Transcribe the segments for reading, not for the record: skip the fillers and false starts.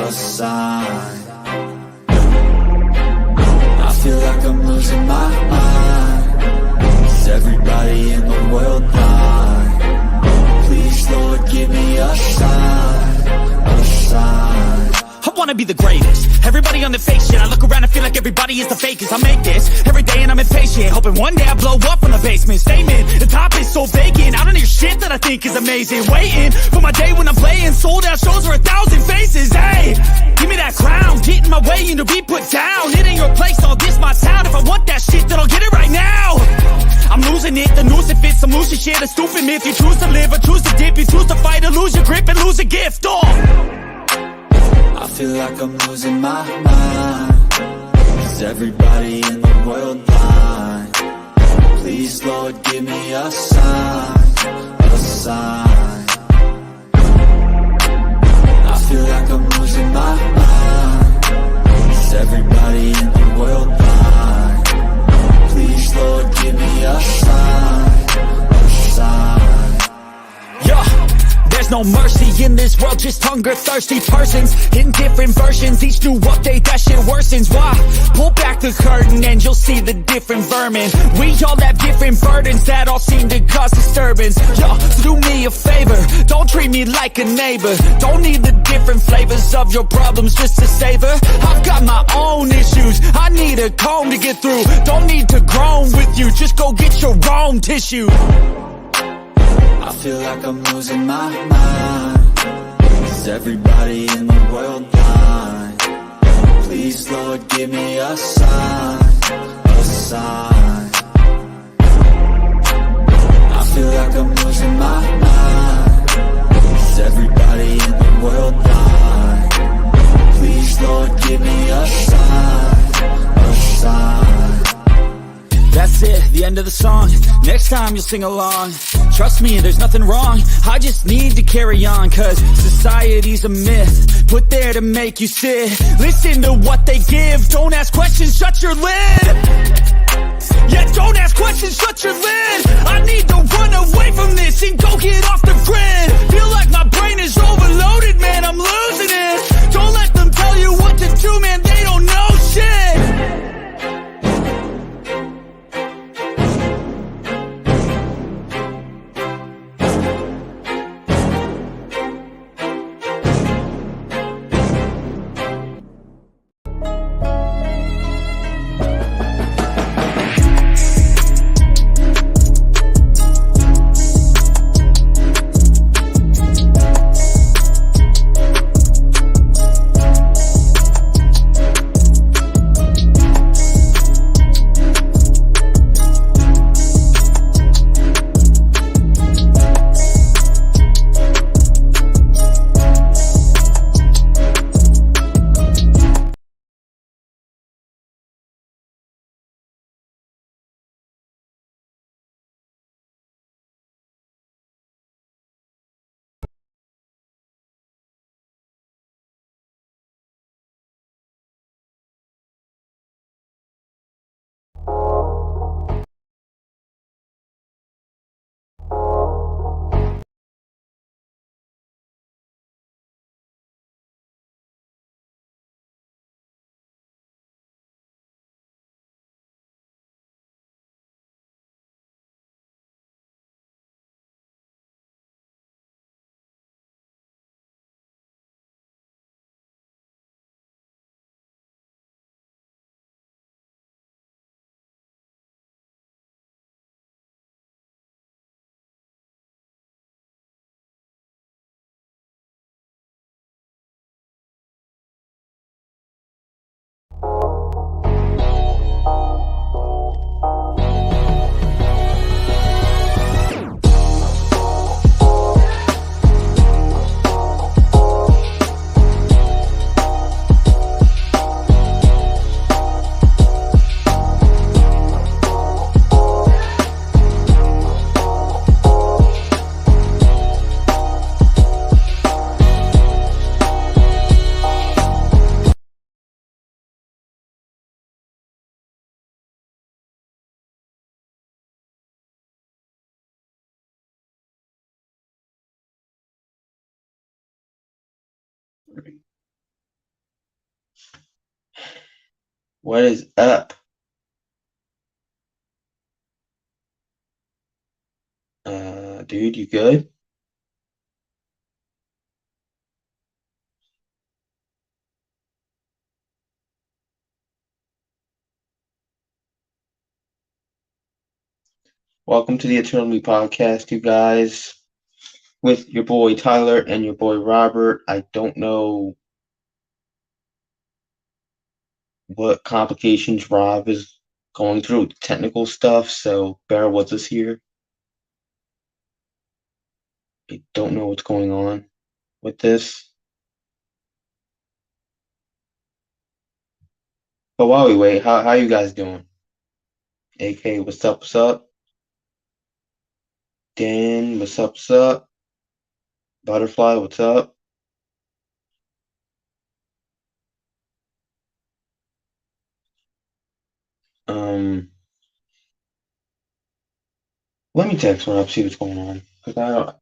a sign. I feel like I'm losing my mind. Is everybody in the world blind? Please, Lord, give me a sign, a sign. I wanna be the greatest. Everybody on the fake shit. I look around and feel like everybody is the fakest. I make this every day and I'm impatient, hoping one day I blow up from the basement. Statement, the top is so vacant. I don't hear shit that I think is amazing. Waiting for my day when I'm playing sold out shows for 1,000 faces. Hey, give me that crown, get in my way and to be put down. It ain't your place, all this my town. If I want that shit, then I'll get it right now. I'm losing it, the noose it fits. I'm losing shit, a stupid myth. You choose to live or choose to dip. You choose to fight or lose your grip and lose a gift. I feel like I'm losing my mind. Is everybody in the world blind? Please, Lord, give me a sign, a sign. I feel like I'm losing my mind. Is everybody in the world blind? Please, Lord, give me a sign, a sign. Yeah. There's no mercy in this world, just hunger-thirsty persons in different versions. Each new update, that shit worsens. Why? Pull back the curtain and you'll see the different vermin. We all have different burdens that all seem to cause disturbance. Yo, so do me a favor, don't treat me like a neighbor. Don't need the different flavors of your problems just to savor. I've got my own issues, I need a comb to get through. Don't need to groan with you, just go get your own tissue. I feel like I'm losing my mind. Is everybody in the world blind? Please, Lord, give me a sign, a sign. I feel like I'm losing my mind. Is everybody in the world blind? Please, Lord, give me a sign, a sign. That's it, the end of the song. Next time you'll sing along. Trust me, there's nothing wrong. I just need to carry on, cause society's a myth put there to make you sit. Listen to what they give. Don't ask questions, shut your lid. Yeah, don't ask questions, shut your lid. I need to run away from this and go get off the grid. Feel like my brain is overloaded, man, I'm losing it. Don't let them tell you what to do, man, they don't know shit. What is up? Dude, you good? Welcome to the Eternal Me podcast, you guys, with your boy Tyler and your boy Robert. I don't know what complications Rob is going through with technical stuff, so bear with us here. I don't know what's going on with this. But while we wait, how you guys doing? AK, what's up, what's up? Dan, what's up? Butterfly, what's up? Um, Let me text Rob, see what's going on. 'Cause I don't,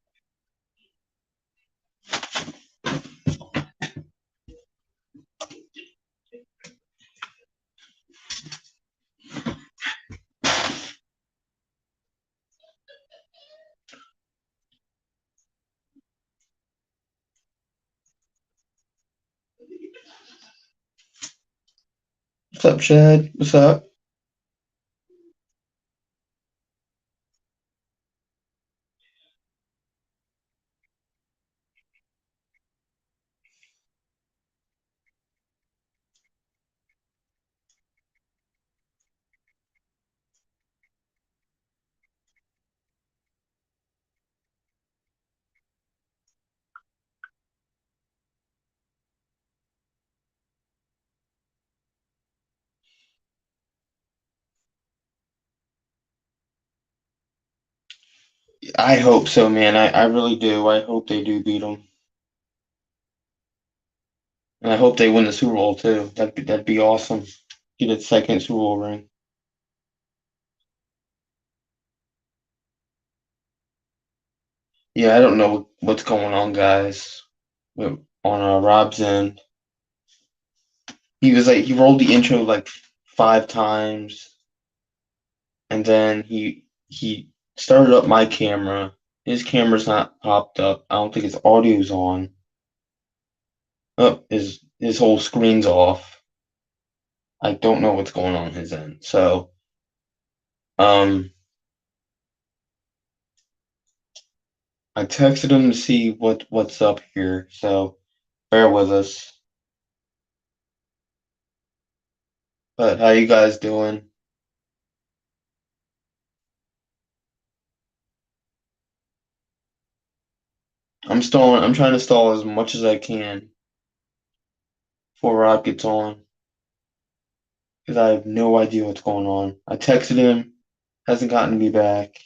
what's up, Chad? What's up? I hope so, man. I really do. I hope they do beat them. And I hope they win the Super Bowl, too. That'd be awesome. Get a second Super Bowl ring. Yeah, I don't know what's going on, guys. On Rob's end. He rolled the intro like 5 times, and then he started up my camera. His camera's not popped up. I don't think his audio's on. Oh, his whole screen's off. I don't know what's going on his end. So, um, I texted him to see what's up here. So, bear with us. But how you guys doing? I'm stalling. I'm trying to stall as much as I can before Rob gets on because I have no idea what's going on. I texted him, hasn't gotten me back,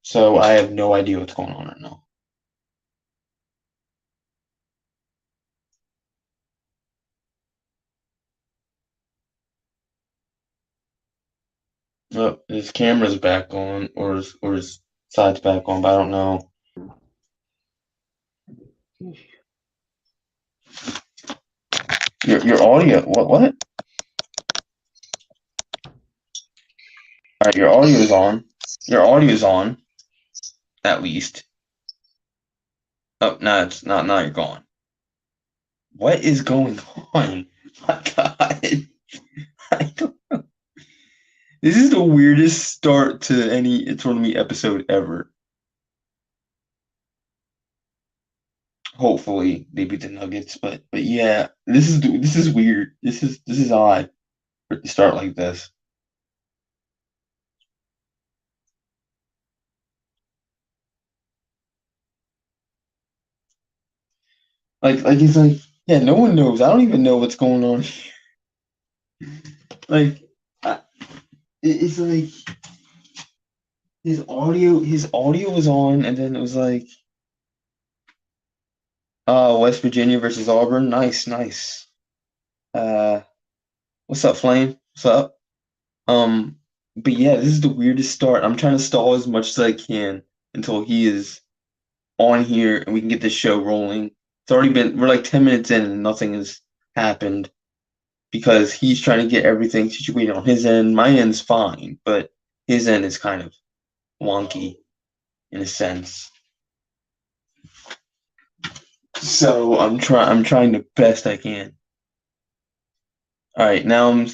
so I have no idea what's going on right now. Oh, his camera's back on, or his side's back on, but I don't know. Your audio. What? All right, your audio is on. Your audio is on, at least. Oh, no, it's not. Now you're gone. What is going on? My God. I don't know. This is the weirdest start to any Eternal Me episode ever. Hopefully they beat the Nuggets, but yeah, this is weird. This is odd for it to start like this. Like he's like, yeah, no one knows. I don't even know what's going on here. Like, it's like his audio was on, and then it was like, West Virginia versus Auburn. Nice, nice. Uh, what's up, Flame? What's up? But yeah, this is the weirdest start. I'm trying to stall as much as I can until he is on here and we can get this show rolling. We're like 10 minutes in and nothing is happened because he's trying to get everything situated on his end. My end's fine, but his end is kind of wonky in a sense. So I'm trying the best I can. All right, now I'm.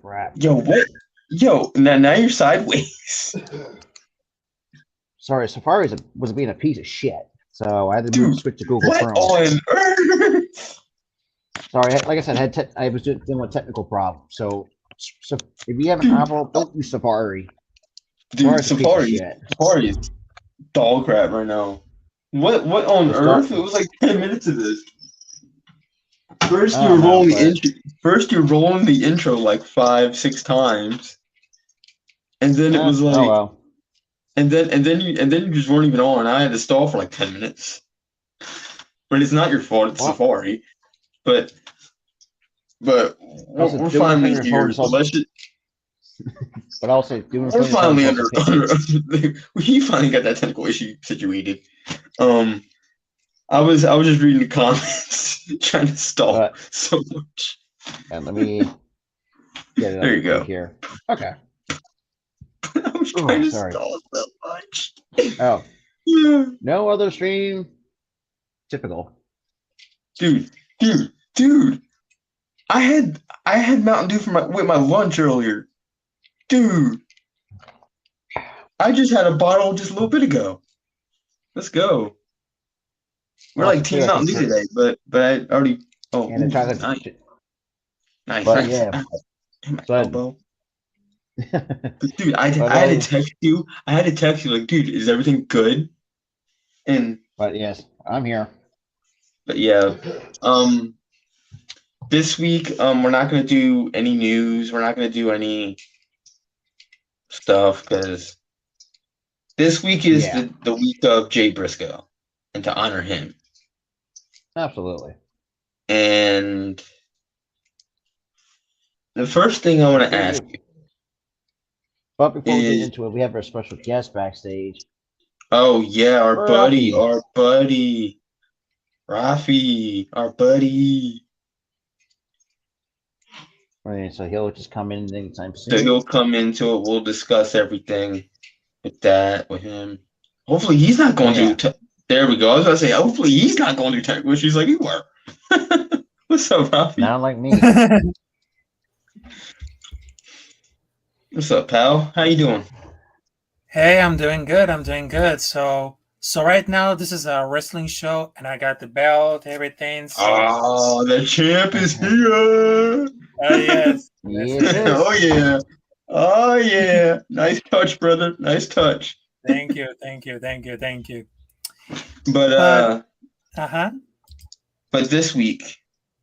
Crap. Yo, what? Yo, now you're sideways. Sorry, Safari was being a piece of shit, so I had to switch to Google What Chrome. on earth? Sorry, like I said, I was dealing with technical problems. So if you have an Apple, don't use Safari. Dude, Safari Safari is dog crap right now. What on earth? It was like 10 minutes of this. First you're rolling the intro like 5-6 times. And then it was like and then you just weren't even on. I had to stall for like 10 minutes. But it's not your fault, it's Safari. But we're finally here. So let's just, but also doing we're finally under we finally got that technical issue situated. I was just reading the comments, trying to stall so much. And let me get it. There you go. Here. Okay. I was trying to stall so much. Oh. Yeah. No other stream. Typical. Dude. I had Mountain Dew with my lunch earlier. Dude. I just had a bottle just a little bit ago. Let's go. We're like Team Mountain Dew today, but I already. Oh, and nice. But nice. Yeah. Elbow. Dude, I had to text you. I had to text you like, dude, is everything good? But yes, I'm here. But yeah, this week we're not gonna do any news. We're not gonna do any stuff because this week is the week of Jay Briscoe, and to honor him. Absolutely. And the first thing I want to ask you. But before we get into it, we have our special guest backstage. Oh yeah, our buddy, Rafi, our buddy. Right, so he'll just come in anytime soon. So he'll come into it. We'll discuss everything with him. Hopefully he's not going to. There we go. I was going to say, hopefully he's not going to technical issues like you were. What's up, Rafi? Not like me. What's up, pal? How you doing? Hey, I'm doing good. So right now this is a wrestling show, and I got the belt, everything. So. Oh, the champ is here. Oh yes. Oh yeah. Nice touch, brother. Nice touch. Thank you. But But this week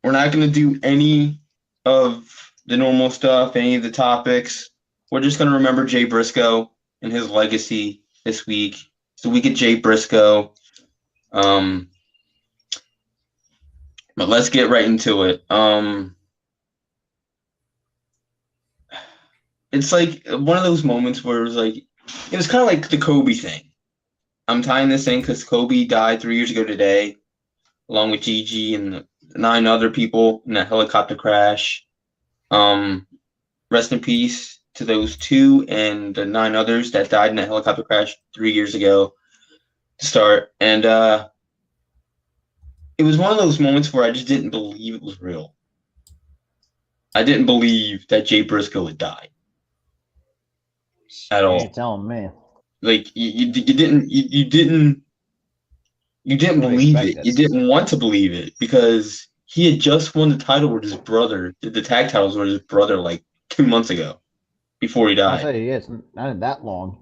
we're not gonna do any of the normal stuff, any of the topics. We're just gonna remember Jay Briscoe and his legacy this week. It's the week of Jay Briscoe. But let's get right into it. It's like one of those moments where it was kind of like the Kobe thing. I'm tying this in because Kobe died 3 years ago today, along with Gigi and the 9 other people in that helicopter crash. Rest in peace to those 2 and the 9 others that died in that helicopter crash 3 years ago to start. And it was one of those moments where I just didn't believe it was real. I didn't believe that Jay Briscoe had died at all. You're telling me. Like you didn't believe it. You didn't want to believe it because he had just won the title with his brother. The tag titles with his brother like 2 months ago before he died. I say it's not that long.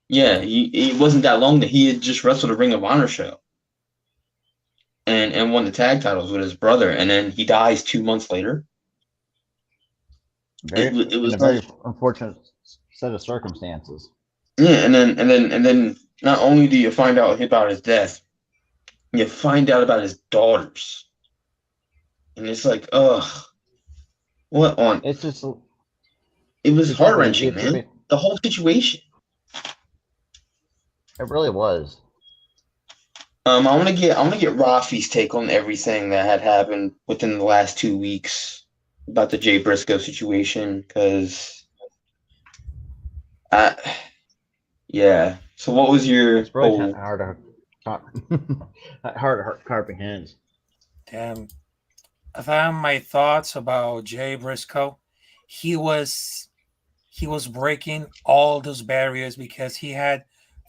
Yeah, it wasn't that long that he had just wrestled a Ring of Honor show and won the tag titles with his brother, and then he dies 2 months later. It was a very unfortunate set of circumstances. Yeah, and then not only do you find out about his death, you find out about his daughters, and it's like, ugh, what on? It's just. It was heart-wrenching, man. The whole situation. It really was. I want to get Rafi's take on everything that had happened within the last 2 weeks about the Jay Briscoe situation, because I, yeah. So what was your It's really kind whole? of hard to comprehend. Damn. If I have my thoughts about Jay Briscoe, he was he was breaking all those barriers because he had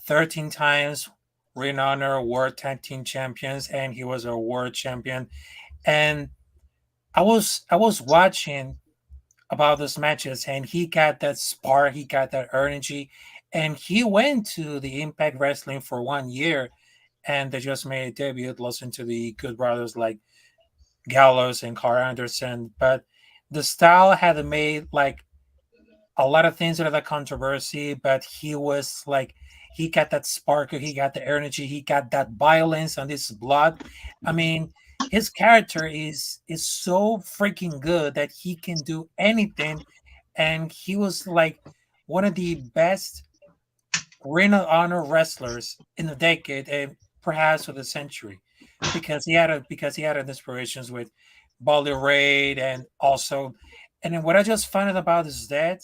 13 times Ring of Honor World Tag Team Champions and he was a world champion. And I was watching about those matches and he got that spark, he got that energy, and he went to the Impact Wrestling for 1 year and they just made a debut, listened to the good brothers like Gallows and Carl Anderson, but the style had made like a lot of things out of the controversy, but he was like he got that sparkle, he got the energy, he got that violence on his blood. I mean, his character is so freaking good that he can do anything, and he was like one of the best Ring of Honor wrestlers in the decade and perhaps of the century, because he had inspirations with Bully Raid and also, and then what I just found out about is that,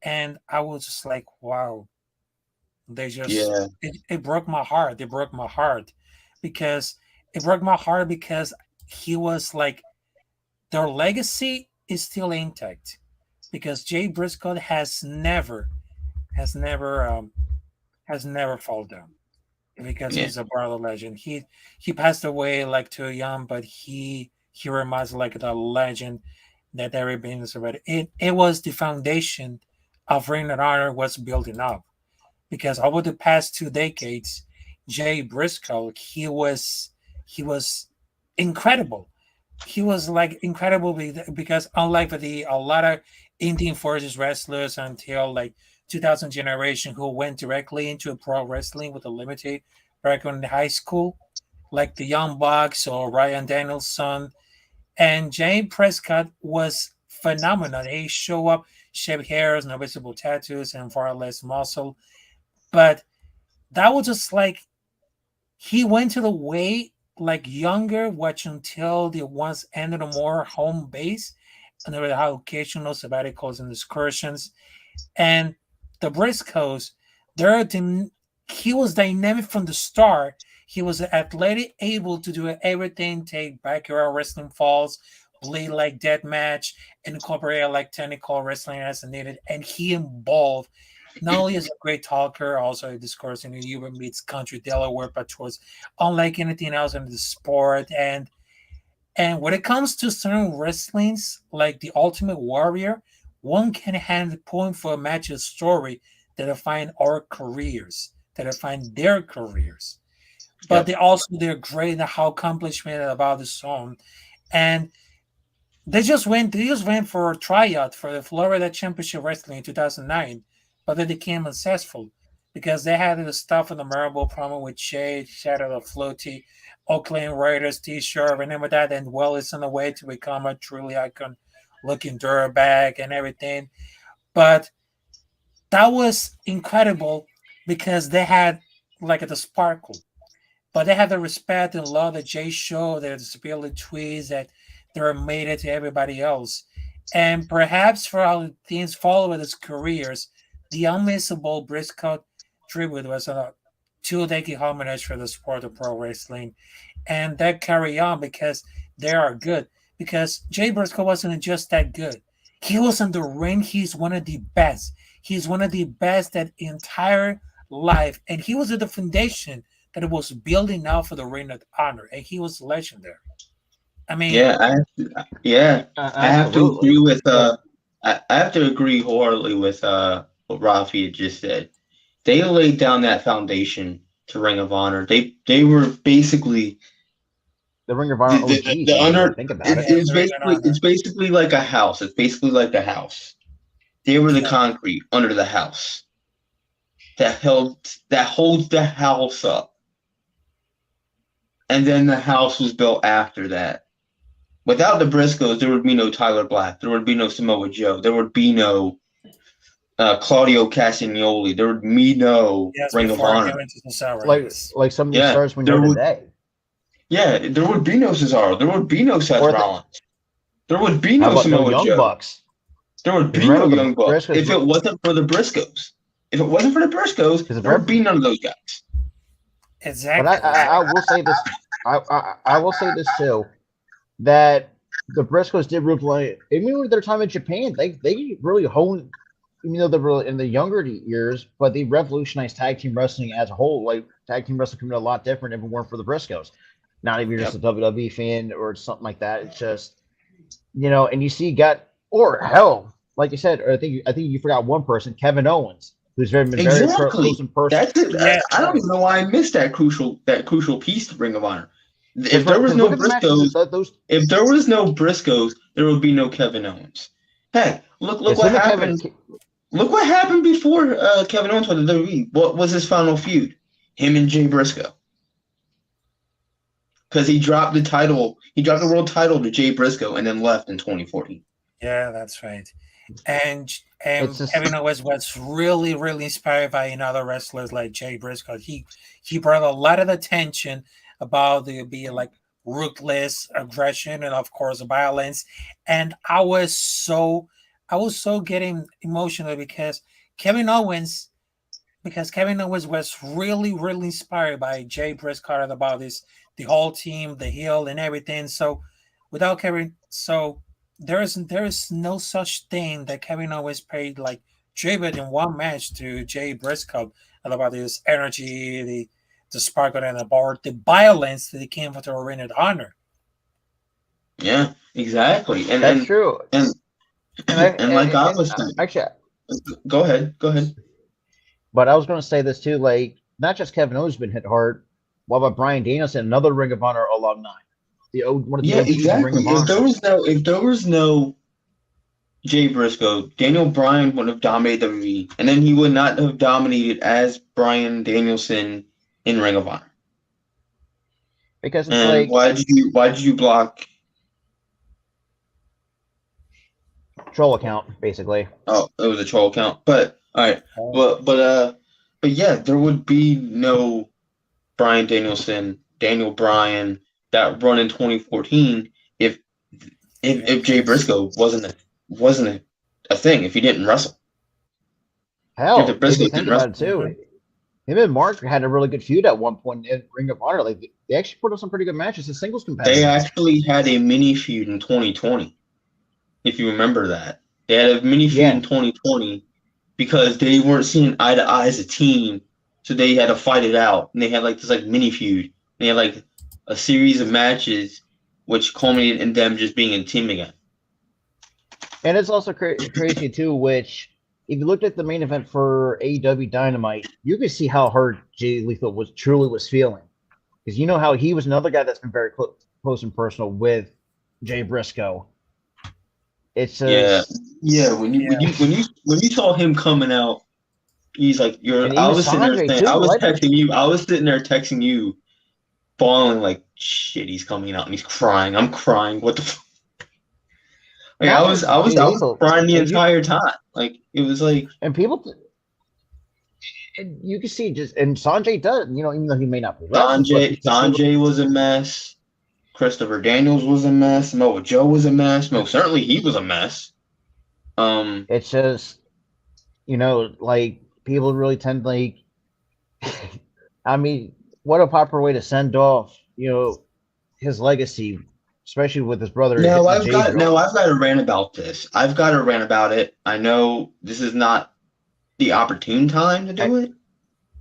and I was just like, wow, Yeah, it broke my heart. It broke my heart because it broke my heart because he was like their legacy is still intact because Jay Briscoe has never has never fallen down because yeah, he's a brother legend. He passed away like too young, but he reminds like the legend that everybody is about. It was the foundation of Ring of Honor was building up because over the past 2 decades, Jay Briscoe he was incredible. He was like incredible because unlike the a lot of Indian Forces wrestlers until like 2000 generation who went directly into pro wrestling with a limited background in high school, like the Young Bucks or Ryan Danielson, and Jay Prescott was phenomenal. He showed up, shaved hairs, no visible tattoos, and far less muscle. But that was just like he went to the way like younger, watch until the ones ended a more home base, and there were occasional sabbaticals and excursions. And the Briscoes, they're he was dynamic from the start. He was athletic, able to do everything, take backyard wrestling falls, bleed like death match, incorporate like technical wrestling as needed. And he involved not only as a great talker, also a discourse in Cuba meets country Delaware, but was unlike anything else in the sport. And when it comes to certain wrestlings, like the Ultimate Warrior, one can hand the point for a match's story that define our careers, that define their careers. But yep, they also they're great in how accomplishment about the song. And they just went for a tryout for the Florida Championship Wrestling in 2009, but they became unsuccessful because they had the stuff in the memorable promo with Shade, Shadow of Floaty, Oakland Raiders t-shirt, remember that, and well it's on the way to become a truly icon looking dirtbag and everything. But that was incredible because they had like the sparkle, but they had the respect and love that Jay showed, their disability tweets that they were made it to everybody else. And perhaps for all the things following his careers, the unmissable Briscoe tribute was a 2 decade homage for the sport of pro wrestling. And that carry on because they are good. Because Jay Briscoe wasn't just that good. He was in the ring, he's one of the best. He's one of the best that entire life. And he was at the foundation that it was building out for the Ring of Honor, and he was legendary. I mean, yeah. Yeah, I have to agree Absolutely. with Yeah. I have to agree wholeheartedly with what Rafi had just said. They laid down that foundation to Ring of Honor. They were basically The Ring of Honor OGs. the I mean, when you under. think about it. the Ring of It's Honor. basically like a house. It's basically like a house. They were the Yeah, concrete under the house that holds the house up, and then the house was built after that. Without the Briscoes, there would be no Tyler Black. There would be no Samoa Joe. There would be no Claudio Castagnoli. There would be no Yes, Ring of before Honor. he went to Cesaro. Like Yes. some of these Yeah, stars we there know would- today. Yeah, there would be no Cesaro. There would be no Seth Or the- Rollins. There would be How no about no Samoa Young Joe. Bucks? There would be Remember no the Young Bucks Briscoes if it wasn't for the Briscoes. If it wasn't for the Briscoes, Because there would be none of those guys. Exactly. But I will say this. I will say this too, that the Briscoes did really. Even with their time in Japan, they really honed. Even though they're really in the younger years, but they revolutionized tag team wrestling as a whole. Like tag team wrestling coming a lot different if it weren't for the Briscoes. Not if you're just a WWE fan or something like that. It's just, and you see or hell, like you said, or I think you forgot one person, Kevin Owens, who's very Exactly. close in person. That's it. Yeah. I don't even know why I missed that crucial piece to Ring of Honor. If there was Because no look at the matches Briscoes, those if there was no Briscoes, there would be no Kevin Owens. Heck, look it's what him and happened. Look what happened before Kevin Owens went to WWE. What was his final feud? Him and Jay Briscoe. Because he dropped the title. He dropped the world title to Jay Briscoe and then left in 2014. Yeah, that's right. And It's just- Kevin Owens was really, really inspired by other wrestlers like Jay Briscoe. He brought a lot of attention about the being like ruthless aggression and of course violence. And I was so getting emotional because Kevin Owens was really, really inspired by Jay Briscoe about the whole team, the heel and everything. So without Kevin, there is no such thing that Kevin Owens paid like tribute in one match to Jay Briscoe about his energy, the sparkle and the bar, the violence that he came to the Ring of Honor. Yeah, exactly. That's true. And like I was saying, Actually, go ahead. but I was going to say this too. Like, not just Kevin Owens been hit hard. What about Bryan Danielson, another Ring of Honor alumni? One of the OGs of Ring exactly. of Honor. If there was no Jay Briscoe, Daniel Bryan would have dominated WWE, and then he would not have dominated as Bryan Danielson in Ring of Honor. Because it's And like, why did you block? troll account, basically. Oh, it was a troll account. But all right, but yeah, there would be no Bryan Danielson, Daniel Bryan that run in 2014 if Jay Briscoe wasn't a thing, if he didn't wrestle. Hell, If the if Briscoes you think didn't about wrestle. it too, him and Mark had a really good feud at one point in Ring of Honor. Like, they actually put up some pretty good matches as singles competitors. They actually had a mini feud in 2020, if you remember that. They had a mini feud in 2020 because they weren't seeing eye to eye as a team, so they had to fight it out. And they had like this like mini feud. They had like a series of matches, which culminated in them just being a team again. And it's also crazy too, which if you looked at the main event for AEW Dynamite, you could see how hurt Jay Lethal was feeling. Because you know how he was another guy that's been very close and personal with Jay Briscoe. It's just, When you saw him coming out, he's like, I was sitting there saying, I was sitting there texting you, falling like, shit, he's coming out and he's crying. I'm crying. What the fuck? Like, I was crying the entire time. Like, it was like, and you can see and Sanjay does, even though he may not be. Sanjay was a mess. Christopher Daniels was a mess. Samoa Joe was a mess. Most certainly he was a mess. It's just, like, people really tend like, I mean, what a proper way to send off, his legacy, especially with his brother. Now I've got a rant about this. I've got a rant about it. I know this is not the opportune time to do it,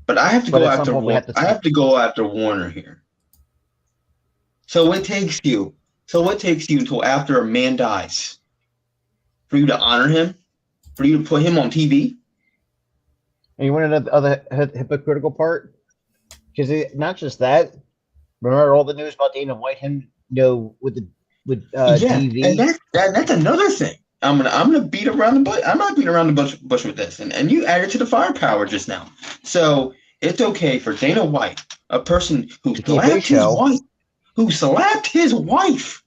but I have to go after. I have to go after Warner here. So it takes you until after a man dies for you to honor him, for you to put him on TV. And you want to know the other hypocritical part? Because not just that. Remember all the news about Dana White, him, with TV. And that's another thing. I'm gonna beat around the bush. I'm not beating around the bush with this, and you added to the firepower just now. So it's okay for Dana White, a person who slapped his wife,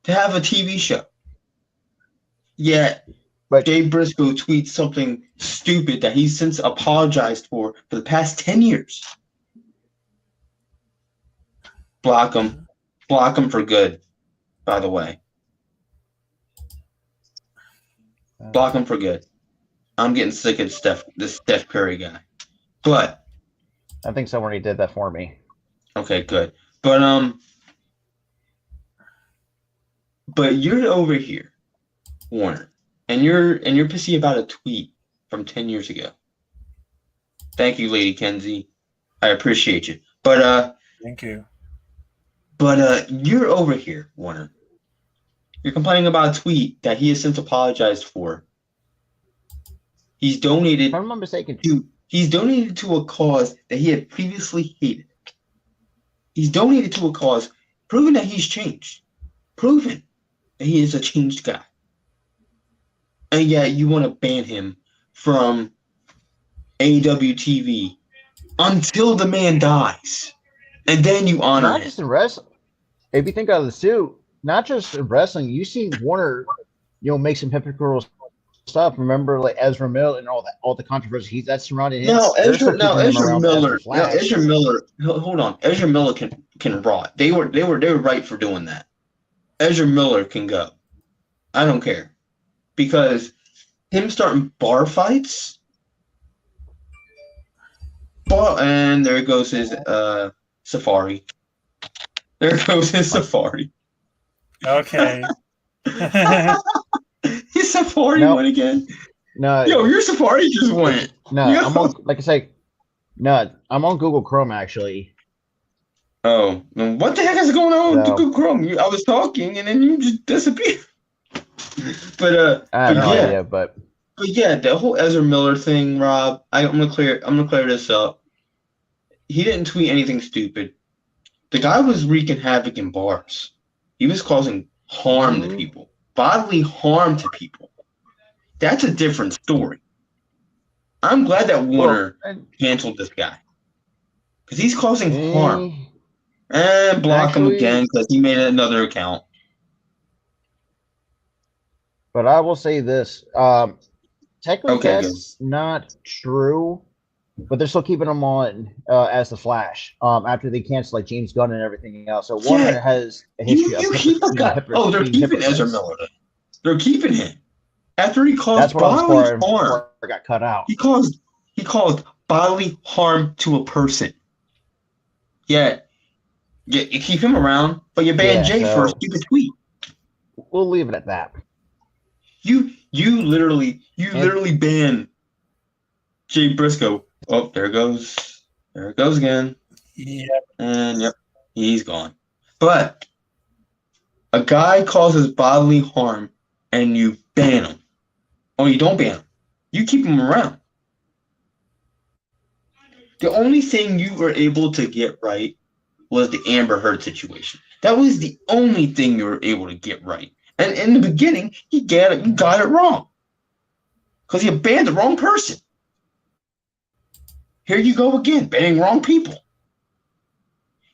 to have a TV show. Yet But Jay Briscoe tweets something stupid that he's since apologized for the past 10 years. Block him. Block him for good, by the way. Block him for good. I'm getting sick of this Steph Curry guy. But I think someone already did that for me. okay, good. But you're over here, Warner, and you're pissy about a tweet from 10 years ago. Thank you, Lady Kenzie. I appreciate you. But Thank you. But you're over here, Warner. You're complaining about a tweet that he has since apologized for. He's donated If I'm not mistaken, he's donated to a cause that he had previously hated. He's donated to a cause, proving that he's changed. Proving that he is a changed guy. And yet you want to ban him from AWTV until the man dies. And then you honor not him. just in wrestling. If you think of the suit, not just in wrestling, you've seen Warner, make some hypocritical stuff. Remember, like Ezra Miller and all the controversy that's surrounding him. Ezra Miller. Hold on. Ezra Miller can rot. They were right for doing that. Ezra Miller can go. I don't care, because him starting bar fights. And there goes his Safari. There goes his Safari. Okay. His Safari went again. No, your Safari just went. No, I'm on, like I say, no, I'm on Google Chrome actually. Oh, what the heck is going on with Google Chrome? I was talking and then you just disappeared. But I have no idea, but yeah, the whole Ezra Miller thing, Rob. I'm gonna clear this up. He didn't tweet anything stupid. The guy was wreaking havoc in bars. He was causing harm to people, bodily harm to people. That's a different story. I'm glad that Warner canceled this guy, because he's causing harm. And block him again because he made another account. But I will say this. Technically, that's not true, but they're still keeping him on as the Flash after they cancel like James Gunn and everything else. So Warner has a history of keep a guy. Oh, they're keeping Ezra Miller. They're keeping him after he caused bodily harm. Got cut out. He caused bodily harm to a person. Yeah, you keep him around, but you ban Jay for a stupid tweet. We'll leave it at that. You literally ban Jay Briscoe. Oh, there it goes again. Yep. And he's gone. But a guy causes bodily harm and you ban him. Oh, you don't ban him. You keep him around. The only thing you were able to get right was the Amber Heard situation. That was the only thing you were able to get right. And in the beginning, you got it wrong. Because you banned the wrong person. Here you go again, banning wrong people.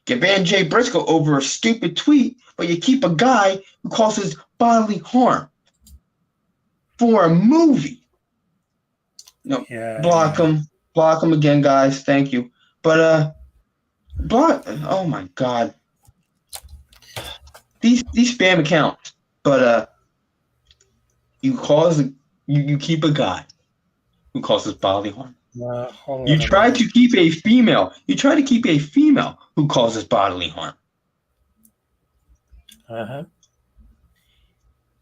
You ban Jay Briscoe over a stupid tweet, but you keep a guy who causes bodily harm for a movie. No, block him. Block him again, guys. Thank you. But oh my God. These spam accounts. But you keep a guy who causes bodily harm. You try to keep a female. You try to keep a female who causes bodily harm.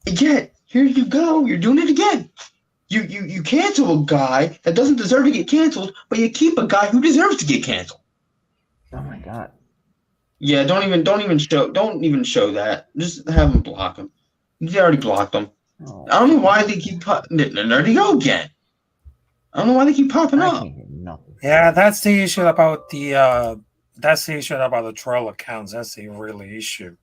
Yet here you go. You're doing it again. You cancel a guy that doesn't deserve to get canceled, but you keep a guy who deserves to get canceled. Oh my God. Yeah, don't even show that. Just have him block him. They already blocked him. Oh. I don't know why they keep there they go again. I don't know why they keep popping up. Yeah, that's the issue about the troll accounts. That's the really issue.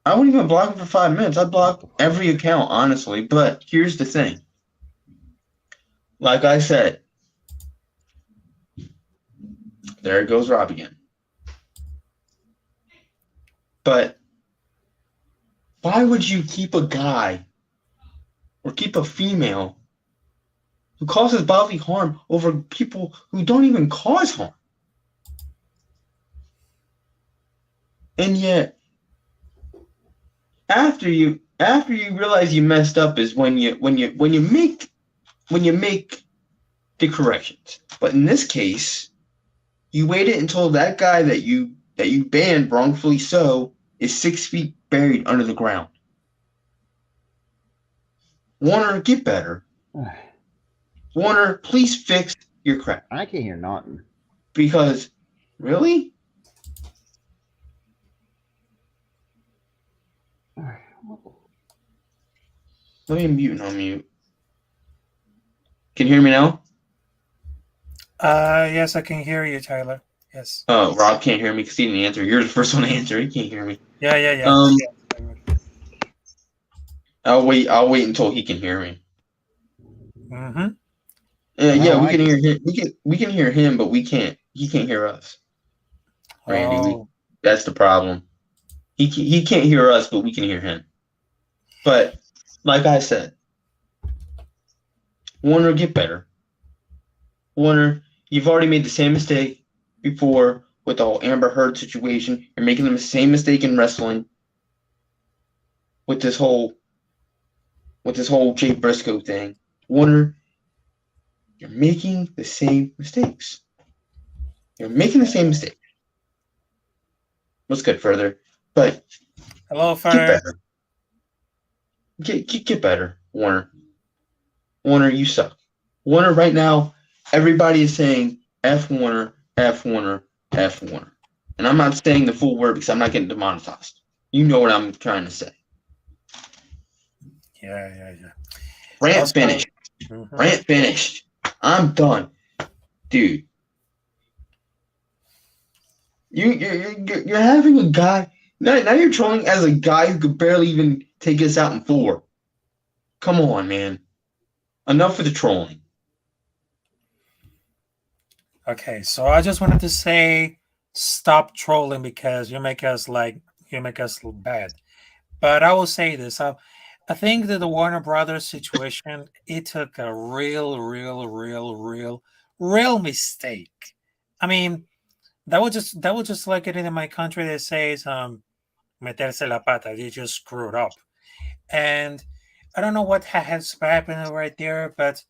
I wouldn't even block him for 5 minutes. I'd block every account, honestly. But here's the thing. Like I said, there goes Rob again. But why would you keep a guy or keep a female who causes bodily harm over people who don't even cause harm. And yet, after you realize you messed up is when you make the corrections. But in this case, you waited until that guy that you banned wrongfully so is 6 feet buried under the ground. Warner, get better. Warner, please fix your crap. I can't hear nothing. Because, really? Let me mute and unmute. Can you hear me now? Yes, I can hear you, Tyler. Yes. Oh, Rob can't hear me because he didn't answer. You're the first one to answer. He can't hear me. Yeah. I'll wait until he can hear me. Mm-hmm. Yeah, we can hear him. We can hear him, but we can't. He can't hear us. Randy, that's the problem. He can't hear us, but we can hear him. But like I said, Warner, get better. Warner, you've already made the same mistake before with the whole Amber Heard situation. You're making the same mistake in wrestling with this whole Jay Briscoe thing. Warner, you're making the same mistakes. You're making the same mistake. Let's get further. But hello, Fire. Get better, Warner. Warner, you suck. Warner, right now, everybody is saying F Warner, F Warner, F Warner. And I'm not saying the full word because I'm not getting demonetized. You know what I'm trying to say. Yeah. Rant finished. Mm-hmm. Rant finished. I'm done. Dude. You're having a guy. Now you're trolling as a guy who could barely even take us out in 4. Come on, man. Enough with the trolling. Okay, so I just wanted to say stop trolling because you make us look bad. But I will say this. I think that the Warner Brothers situation, it took a real mistake. I mean, that was just like it in my country that says meterse la pata, you just screwed up. And I don't know what has happened right there, but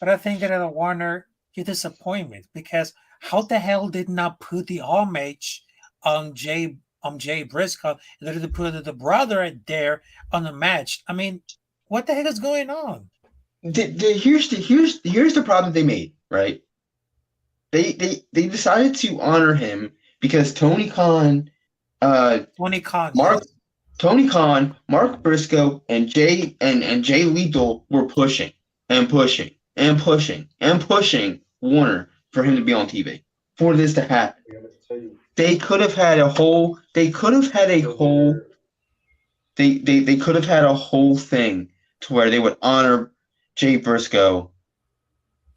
I think that at Warner, you disappoint me because how the hell did not put the homage on Jay Briscoe and then to put the brother there on the match? I mean, what the heck is going on? Here's the problem they made, right? They decided to honor him because Tony Khan, Mark Briscoe, and Jay Lethal were pushing Warner for him to be on TV for this to happen. They could have had a whole thing to where they would honor Jay Briscoe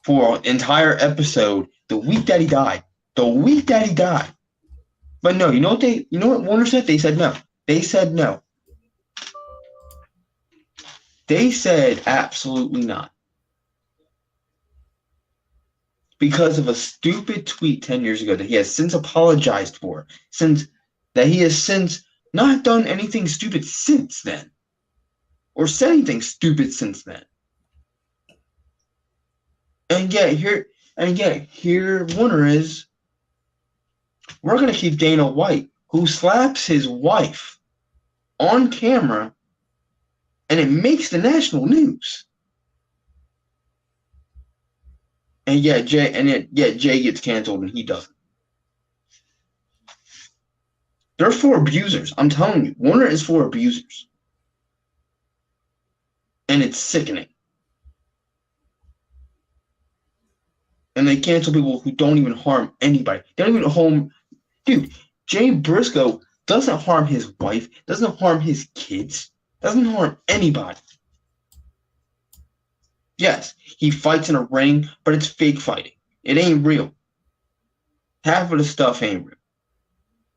for an entire episode the week that he died. But no, you know what Warner said? They said no. They said absolutely not. Because of a stupid tweet 10 years ago that he has since apologized for, he has since not done anything stupid since then. Or said anything stupid since then. And yet here Warner is, we're going to keep Dana White, who slaps his wife on camera, and it makes the national news. And yet Jay gets canceled and he doesn't. They're for abusers. I'm telling you, Warner is for abusers. And it's sickening. And they cancel people who don't even harm anybody. They don't even harm. Dude, Jay Briscoe doesn't harm his wife, doesn't harm his kids, doesn't harm anybody. Yes, he fights in a ring, but it's fake fighting. It ain't real. Half of the stuff ain't real.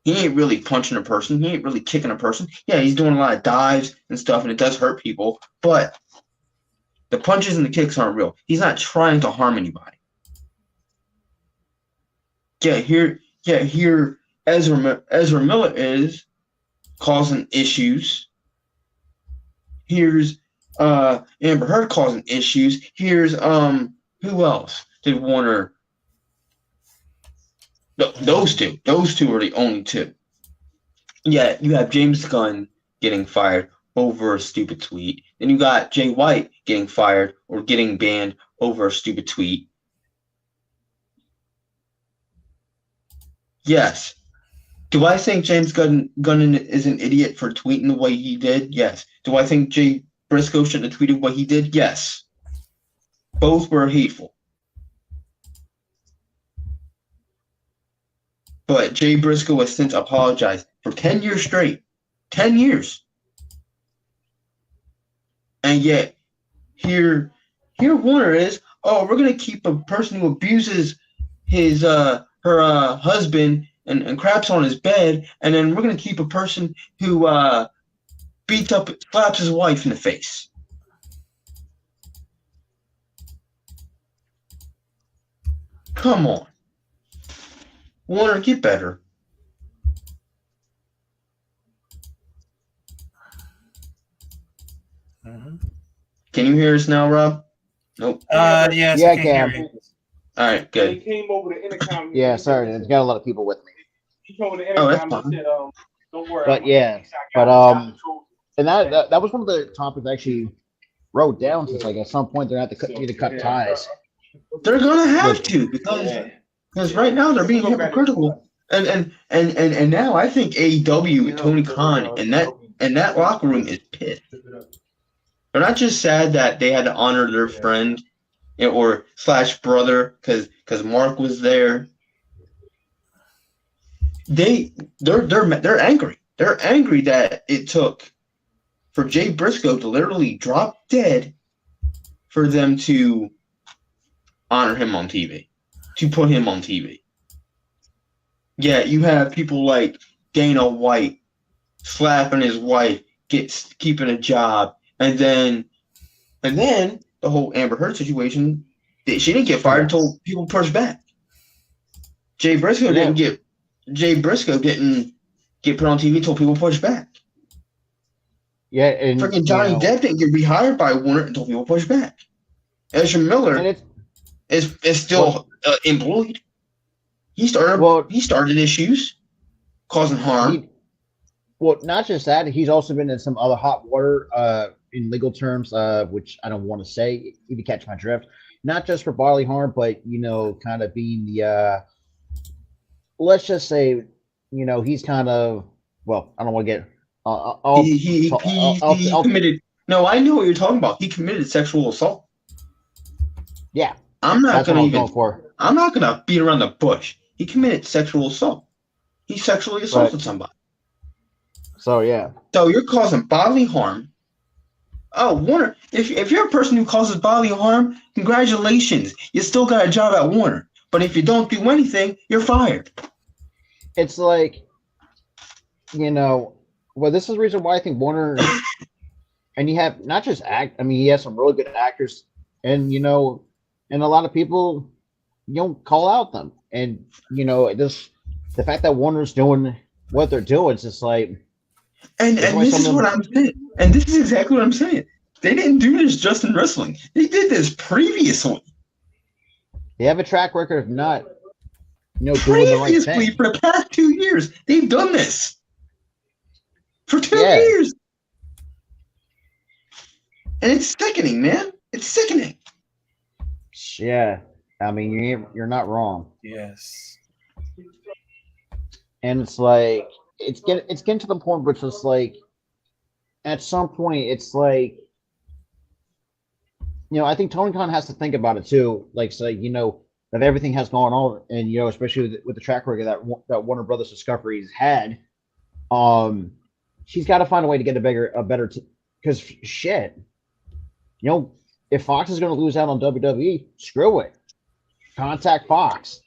He ain't really punching a person. He ain't really kicking a person. Yeah, he's doing a lot of dives and stuff, and it does hurt people, but The punches and the kicks aren't real. He's not trying to harm anybody. Here Ezra Miller is causing issues. Here's Amber Heard causing issues. Here's who else did Warner? Those two are the only two. Yeah, you have James Gunn getting fired over a stupid tweet. Then you got Jay White getting fired or getting banned over a stupid tweet. Yes. Do I think James Gunn is an idiot for tweeting the way he did? Yes. Do I think Jay Briscoe shouldn't have tweeted what he did? Yes. Both were hateful. But Jay Briscoe has since apologized for 10 years straight. 10 years. And yet, here Warner is, oh, we're going to keep a person who abuses his her husband and craps on his bed, and then we're going to keep a person who slaps his wife in the face. Come on. Warner, get better. Mm-hmm. Can you hear us now, Rob? Nope. Yes, Yeah, I can hear Cam. you. All right, He good. came over the intercom. Yeah, sorry, there's got a lot of people with me. He came over the Oh, that's intercom and fine. said, "Don't worry." But yeah, but and that was one of the topics I actually wrote down. Since like at some point they're gonna have to need to cut ties. They're gonna have to because right now they're being hypocritical. And now I think AEW with Tony Khan and that locker room is pissed. They're not just sad that they had to honor their friend or / brother because Mark was there. They're angry. They're angry that it took for Jay Briscoe to literally drop dead for them to honor him on TV, to put him on TV. Yeah, you have people like Dana White slapping his wife, keeping a job, and then the whole Amber Heard situation. She didn't get fired until people pushed back. Jay Briscoe didn't get put on TV until people pushed back. Yeah, and freaking Johnny Depp didn't get rehired by Warner until people pushed back. Ezra Miller is still employed. He started issues, causing harm. Not just that, he's also been in some other hot water in legal terms, which I don't want to say, if you catch my drift. Not just for bodily harm, but, kind of being the, let's just say, he's kind of, well, I don't want to get, he committed, no, I know what you're talking about. He committed sexual assault. Yeah. I'm not going to beat around the bush. He committed sexual assault. He sexually assaulted somebody. So, yeah. So you're causing bodily harm. Oh, Warner, if you're a person who causes bodily harm, congratulations. You still got a job at Warner. But if you don't do anything, you're fired. It's like, well, this is the reason why I think Warner, and you have not just he has some really good actors, and, and a lot of people, call out them. And, the fact that Warner's doing what they're doing, it's just like. And this is what I'm saying. And this is exactly what I'm saying. They didn't do this just in wrestling. They did this previously. They have a track record of not, doing previously, the right thing. For the past 2 years, they've done this. For 2 years. And it's sickening, man. It's sickening. Yeah. I mean, you're not wrong. Yes. And it's like, it's getting to the point where it's just like, at some point, it's like, I think Tony Khan has to think about it too. Like, say, that everything has gone on, and especially with the track record that Warner Brothers Discovery's had, she's got to find a way to get a better, because shit, if Fox is going to lose out on WWE, screw it, contact Fox.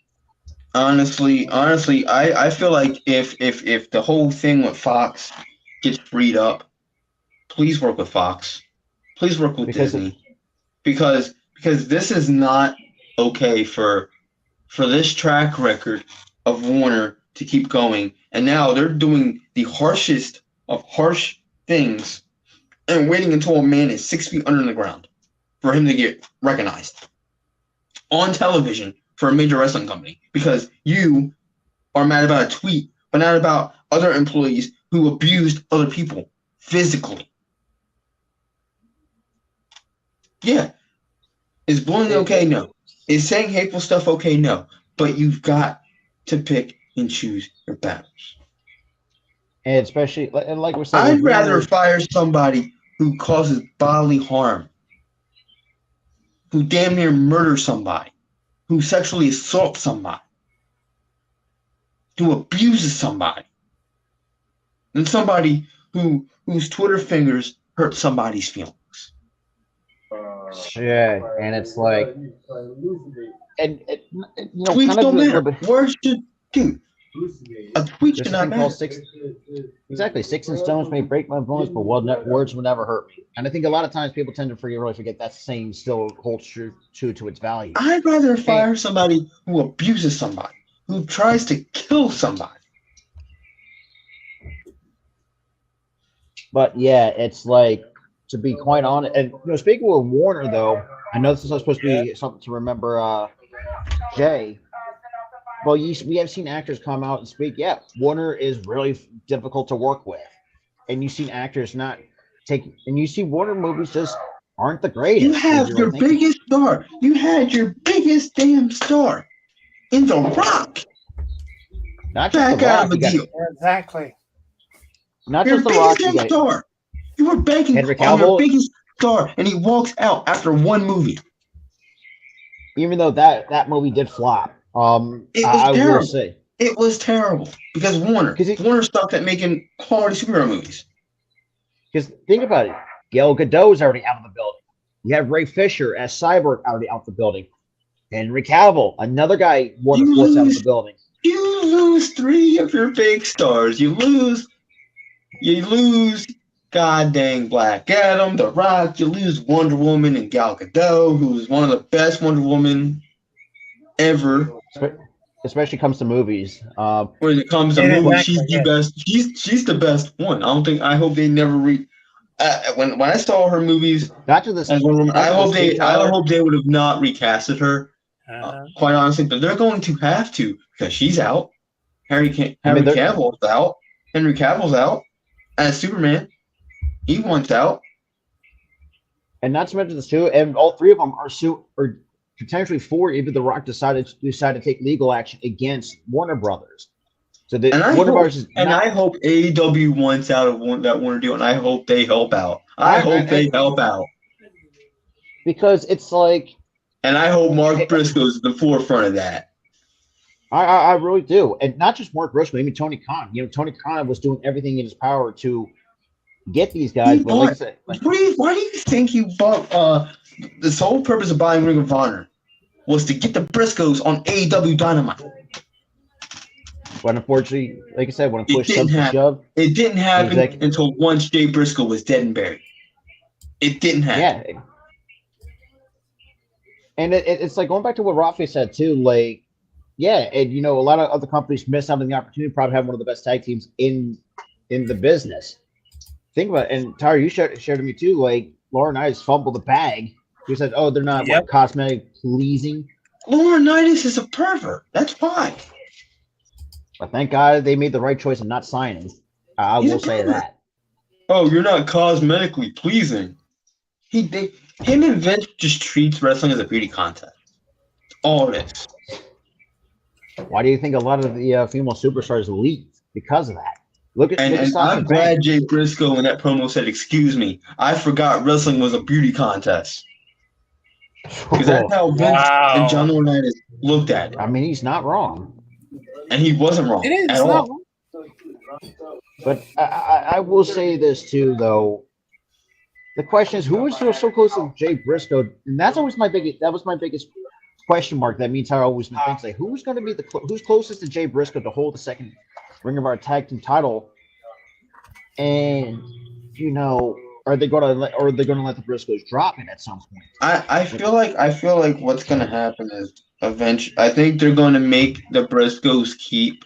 Honestly, I feel like if the whole thing with Fox gets freed up, please work with Fox. Please work with Disney. because this is not okay for this track record of Warner to keep going. And now they're doing the harshest of harsh things and waiting until a man is 6 feet under the ground for him to get recognized on television for a major wrestling company because you are mad about a tweet, but not about other employees who abused other people physically. Yeah. Is bullying okay? No. Is saying hateful stuff okay? No. But you've got to pick and choose your battles. And especially, and like we're saying, I'd rather fire somebody who causes bodily harm, who damn near murders somebody, who sexually assaults somebody, who abuses somebody, than somebody whose Twitter fingers hurt somebody's feelings. Yeah, and it's like, and tweets kind of don't a little matter. bit. Words should do. A tweet There's should a not thing matter. called exactly, sticks and stones may break my bones, but words will never hurt me. And I think a lot of times people tend to really forget that saying still holds true to its value. I'd rather fire somebody who abuses somebody, who tries to kill somebody. But yeah, it's like, to be quite honest, and speaking of Warner though, I know this is supposed to be something to remember, Jay. Well, we have seen actors come out and speak. Yeah, Warner is really difficult to work with, and you've seen actors not take, and you see Warner movies just aren't the greatest. You have your biggest star. You had your biggest damn star in The Rock. Not just The Back out of Rock, the deal. Exactly. not Your just The Rock. biggest damn star. You were banking Henry on your Cavill. biggest star, and he walks out after one movie. Even though that movie did flop, It was I will terrible. say, It was terrible because Warner stopped at making quality superhero movies. because think about it, Gal Gadot's already out of the building. You have Ray Fisher as Cyborg already out the building. Henry Cavill, another guy, Warner forced out of the building. You lose 3 of your big stars. You lose God dang Black Adam, The Rock. You lose Wonder Woman and Gal Gadot, who's one of the best Wonder Woman ever. Especially comes to movies. When it comes to Yeah, movies, exactly, she's the yeah. best. She's the best one. I hope they never when I saw her movies Not to this. as Wonder Woman, I hope Tyler. they would have not recasted her. Uh-huh. Quite honestly, but they're going to have to because she's out. Henry they're- Cavill's out. Henry Cavill's out as Superman. He wants out. And not to mention this too, and all three of them are or potentially 4. Even The Rock decided to take legal action against Warner Brothers. So the Warner Brothers is I hope AEW wants out of that Warner deal, and I hope they help out. I hope they help out, because it's like, and I hope Mark Briscoe's at the forefront of that. I really do, and not just Mark Briscoe, even Tony Khan. Tony Khan was doing everything in his power to get these guys. But like I said, Why do you think he bought? The sole purpose of buying Ring of Honor was to get the Briscoes on AEW Dynamite. but unfortunately, like I said, when push didn't comes to happen. shove, It didn't happen Exactly. until once Jay Briscoe was dead and buried. It didn't happen. yeah. And it's like going back to what Rafi said too, like, yeah, and a lot of other companies miss out on the opportunity to probably have one of the best tag teams in the business. Think about it, and Tyler, you shared to me too, like Laurinaitis fumbled the bag. You said, "Oh, they're not Yep. cosmetic pleasing," Laurinaitis is a pervert. That's why. but thank God they made the right choice in not signing. I He's a will say pervert. that. Oh, you're not cosmetically pleasing. Him and Vince just treats wrestling as a beauty contest. All it is. Why do you think a lot of the female superstars leave because of that? Look at And Sasha I'm glad Banks. Jay Briscoe in that promo said, "Excuse me, I forgot wrestling was a beauty contest." Because that's how Vince Wow. and John Laurinaitis looked at it, I mean, he's not wrong. and he wasn't wrong It is at not. all. But I will say this too, though. The question is, who is so close to Jay Briscoe? And that's always my biggest. That was my biggest question mark. That means I always been thinking, like, who's going to be who's closest to Jay Briscoe to hold the second Ring of Honor Tag Team title? And are they going to let the Briscoes drop it at some point? I feel like what's gonna happen is eventually I think they're gonna make the Briscoes keep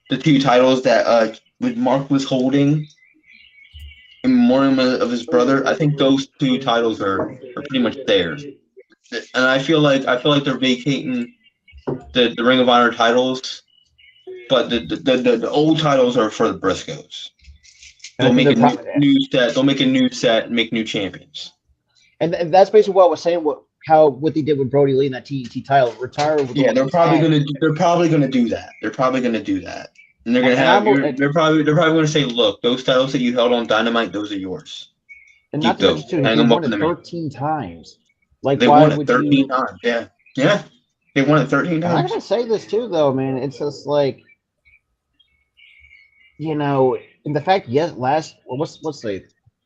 the two titles that with Mark was holding in memoriam of his brother. I think those two titles are pretty much theirs. And I feel like they're vacating the Ring of Honor titles, but the old titles are for the Briscoes. They'll make a new set. They'll make a new set and make new champions. And that's basically what I was saying. What they did with Brody Lee in that TNT title, retire. With they're probably gonna do that. They're probably gonna do that, and they're gonna they're probably gonna say, look, those titles that you held on Dynamite, those are yours. And not to mention too, they won it 13 times. Like they won it 13 times. Yeah, they won it 13 times. I'm gonna say this too, though, man. It's just like, and the fact, let's say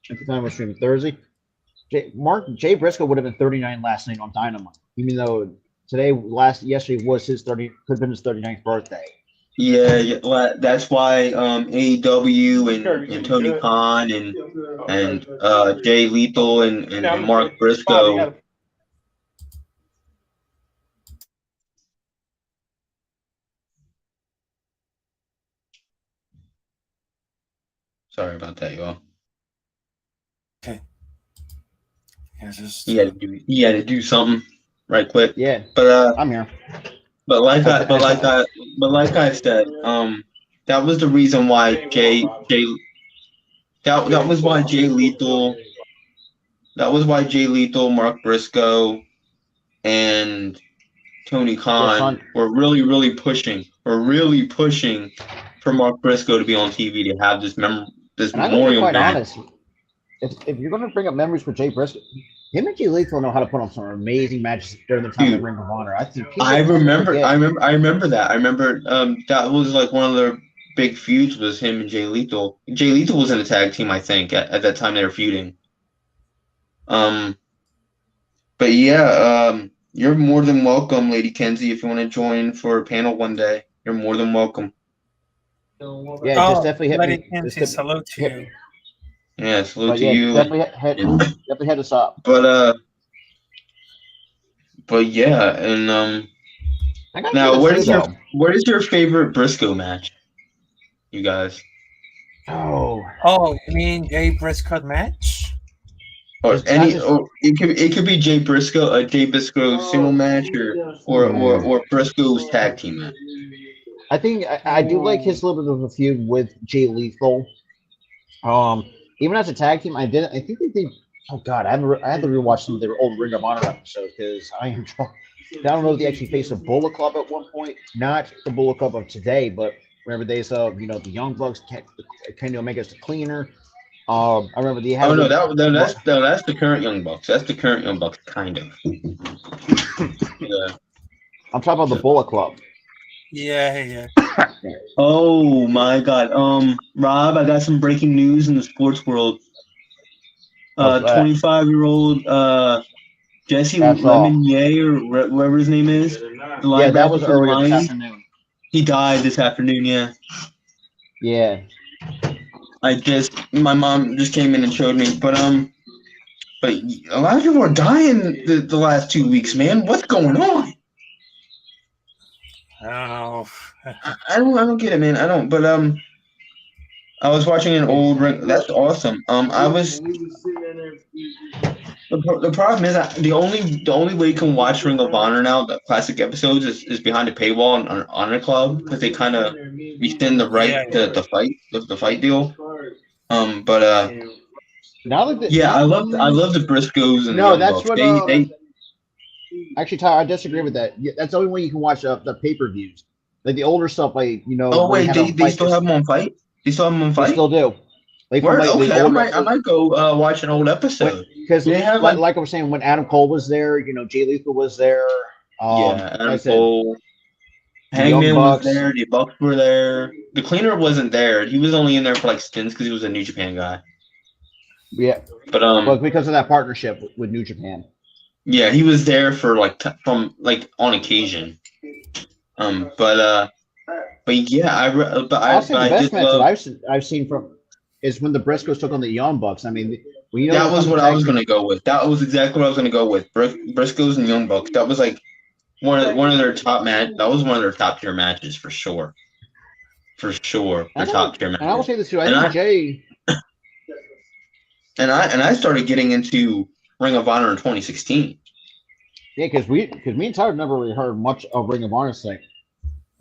at the time we're streaming Thursday, Jay Briscoe would have been 39 last night on Dynamite, even though yesterday was his could have been his 39th birthday. Yeah, that's why AEW and Tony Khan and Jay Lethal and Mark Briscoe. Sorry about that, y'all. Okay. Yeah, he had to do something right quick. Yeah, but I'm here. But like I said, that was the reason why that was why Jay Lethal, Mark Briscoe, and Tony Khan were really pushing for Mark Briscoe to be on TV to have this memorial match. Honest, if you're going to bring up memories for Jay Briscoe, him and Jay Lethal know how to put on some amazing matches during the time of Ring of Honor. I remember that. I remember that was like one of their big feuds was him and Jay Lethal. Jay Lethal was in a tag team, I think, at that time they were feuding. But yeah, you're more than welcome, Lady Kenzie, if you want to join for a panel one day. You're more than welcome. Yeah, just definitely hit Lady Kenzie, salute to you. Yeah, salute to you. Definitely head us up. But yeah, and now what is your favorite Briscoe match? You guys. Oh, you mean Jay Briscoe match? Or it could be Jay Briscoe, a Jay Briscoe single match, or Briscoe's tag team match. I think I do like his little bit of a feud with Jay Lethal. Even as a tag team, I think they did. Oh God, I had to rewatch some of their old Ring of Honor episodes because I don't know if they actually faced a Bullet Club at one point. Not the Bullet Club of today, but remember they saw the Young Bucks, Kenny Omega's the Cleaner. I remember they had. Oh no, that's the current Young Bucks. That's the current Young Bucks, kind of. Yeah. I'm talking about the Bullet Club. Yeah. Oh my God. Rob, I got some breaking news in the sports world. 25-year-old Jesse Lemonier, or whatever his name is. Yeah, that was earlier this afternoon. He died this afternoon. Yeah. Yeah. My mom just came in and showed me, but a lot of people are dying the last 2 weeks, man. What's going on? Oh, I don't get it, man. I don't. But I was watching an old ring. That's awesome. The problem is that the only way you can watch Ring of Honor now, the classic episodes, is behind a paywall on Honor Club because they kind of rescind the right to fight the fight deal. But I love the Briscoes and that's what. Actually, Tyler, I disagree with that. That's the only way you can watch the pay-per-views. Like the older stuff, like Oh wait, they still have them on Fight? They still have them on Fight? They still do. I might go watch an old episode. Because like I was saying, when Adam Cole was there, Jay Lethal was there. Adam Cole. Hangman was there. The Bucks were there. The Cleaner wasn't there. He was only in there for like stints because he was a New Japan guy. Yeah, but because of that partnership with New Japan. Yeah, he was there for on occasion. But yeah, the best match that I've seen from is when the Briscoes took on the Young Bucks. I mean, we know That was what I was going to go with. That was exactly what I was going to go with. Briscoes and Young Bucks. That was like one of their top That was one of their top tier matches for sure. For sure, their top tier matches. And I will say this too. I think Jay. And I started getting into Ring of Honor in 2016. Yeah, because me and Tyler never really heard much of Ring of Honor thing.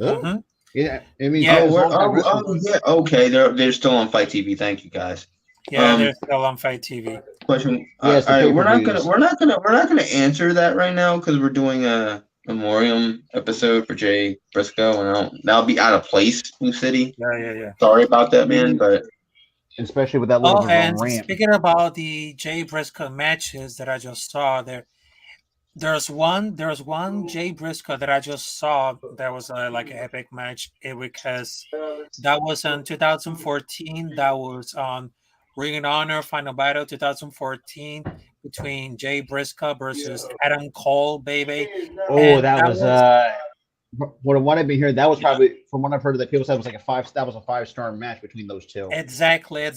Mm-hmm. Yeah, I mean, Yeah. Yeah, okay, they're still on Fight TV. Thank you guys. Yeah, they're still on Fight TV. Question. Yes, All right, we're not gonna answer that right now because we're doing a memoriam episode for Jay Briscoe, and that'll be out of place, Blue City. Yeah. Sorry about that, man, but especially with that little and rant. speaking about the Jay Briscoe matches that I just saw there's one Jay Briscoe that I just saw that was like an epic match because that was in 2014. That was on Ring of Honor Final Battle 2014 between Jay Briscoe versus Adam Cole, baby. Oh, And that was what I've been hearing. That was probably from what I've heard that people said was like that was a 5-star match between those two. Exactly.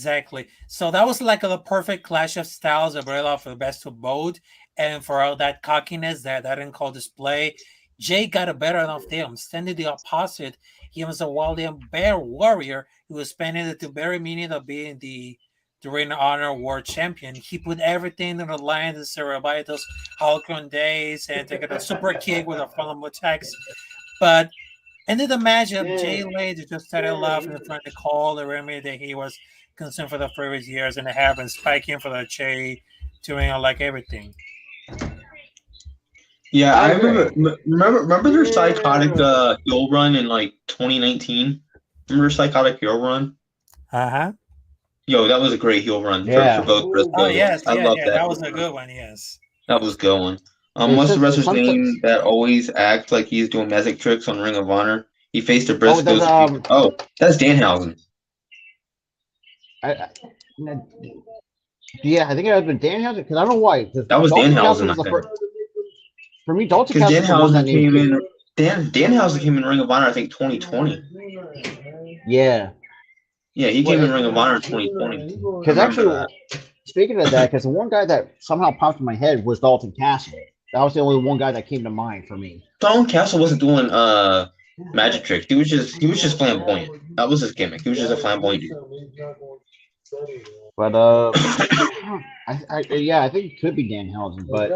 So that was like the perfect clash of styles, a very for the best of both. And for all that cockiness that didn't call display, Jay got a better of them. Standing the opposite, he was a wild and bear warrior who was spending the very meaning of being the Ring of Honor World Champion. He put everything in the line to survive those Hulkon days and take a super kick with a front attacks. But ended the matchup, Jay Lady just started laughing in front of the call, the remedy that he was concerned for the previous years and have been spiking for the Jay doing like everything. yeah, I remember their psychotic heel run in like 2019. Remember their psychotic heel run? Yo, that was a great heel run for both Briscoes. Oh yes, I love that. That was a good one. Yes, that was a good one. What's the wrestler's name that always acts like he's doing magic tricks on Ring of Honor? He faced the Briscoes. That's Danhausen. Yeah, I think it has been Danhausen because I don't know why. That was Danhausen, I think. For me, Dalton because Danhausen came in. Danhausen came in Ring of Honor, I think 2020. Yeah. Yeah, he came in Ring of Honor in 2020. Because actually, speaking of that, because the one guy that somehow popped in my head was Dalton Castle. That was the only one guy that came to mind for me. Dalton Castle wasn't doing magic tricks. He was just flamboyant. That was his gimmick. He was just a flamboyant dude. But I think it could be Danhausen. But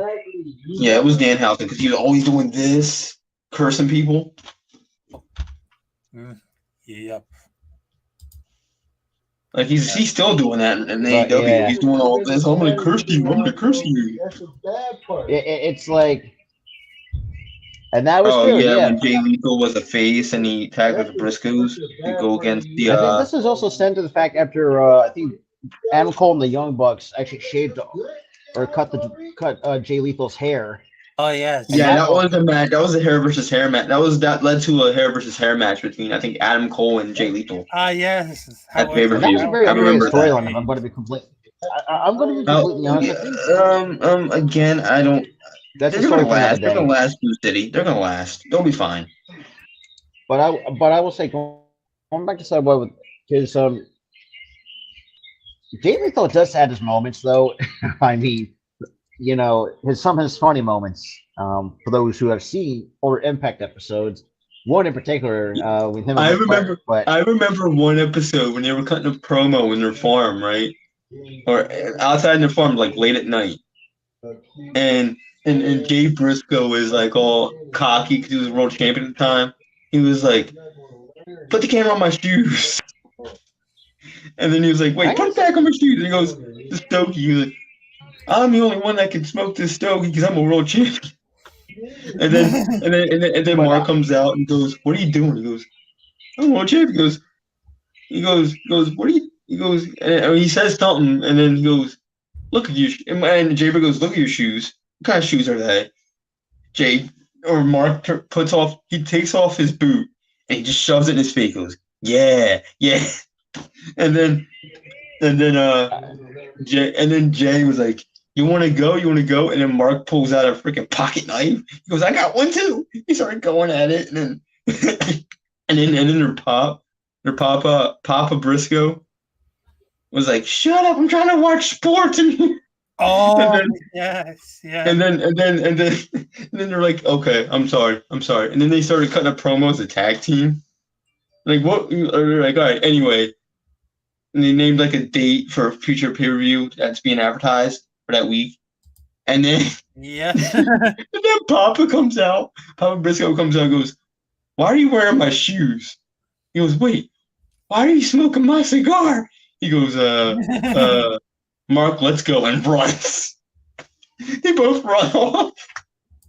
yeah, it was Danhausen because he was always doing this, cursing people. Yep. Like he's still doing that in AEW. Yeah. He's doing all this. I'm gonna curse you. I'm gonna curse you. It's like, and that was true. Yeah, when Jay Lethal was a face and he tagged with the Briscoes to go against the. I think this is also stemmed to the fact after I think Adam Cole and the Young Bucks actually shaved or cut Jay Lethal's hair. Oh yes. Yeah, that was a match. That was a hair versus hair match. That led to a hair versus hair match between I think Adam Cole and Jay Lethal. Yes. At pay-per-view. That was a very underrated storyline. I'm going to be completely honest. Again, I don't. That's they're gonna last. They're gonna last. Blue City. They're gonna last. They'll be fine. But I will say going back to Subway because Jay Lethal does have his moments though. I mean. You know, some of his funny moments, for those who have seen older Impact episodes, one in particular with him. I remember one episode when they were cutting a promo in their farm, right? Or outside in their farm, like late at night. And Jay Briscoe was like all cocky because he was world champion at the time. He was like, put the camera on my shoes. And then he was like, wait, put it back on my shoes. And he goes, the Stokey, he was like, I'm the only one that can smoke this Stogie because I'm a world champion. And then Mark comes out and goes, "What are you doing?" He goes, "I'm a world champion." He goes, "What are you?" He goes, and he says something, and then he goes, "Look at you." And Jay goes, "Look at your shoes. What kind of shoes are they?" Mark he takes off his boot and he just shoves it in his face. He goes, "Yeah." And then Jay was like, You want to go? And then Mark pulls out a freaking pocket knife. He goes, I got one too. He started going at it, and then their Papa Briscoe. was like, "Shut up! I'm trying to watch sports." And Oh, then yes, yeah. and then they're like, "Okay, I'm sorry. And then they started cutting up promos as a tag team. Like what? They're like, all right, anyway. And they named like a date for a future pay-per-view that's being advertised for that week. And then Yeah. and then Papa Briscoe comes out and goes, "Why are you wearing my shoes?" He goes, "Wait, why are you smoking my cigar?" He goes, "Mark, let's go," and runs. They both run off.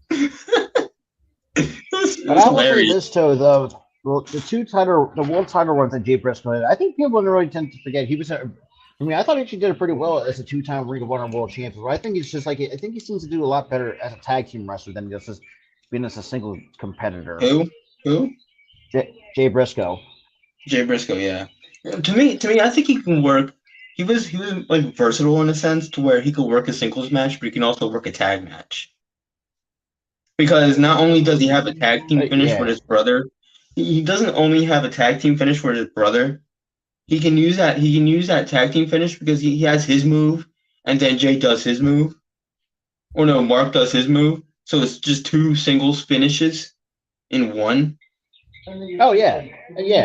But I will say this too, though, the world title runs that Jay Briscoe had, I think people really tend to forget he was. I mean, I thought he actually did it pretty well as a two-time Ring of Honor World Champion. But I think he's just like I think he seems to do a lot better as a tag team wrestler than just as being as a single competitor. Who? Jay Briscoe. Jay Briscoe, yeah. To me, I think he can work. He was like versatile in a sense to where he could work a singles match, but he can also work a tag match. Because not only does he have a tag team finish with his brother, he doesn't only have a tag team finish with his brother. He can use that tag team finish because he has his move, and then Jay does his move. Or no, Mark does his move. So it's just two singles finishes in one. Oh yeah.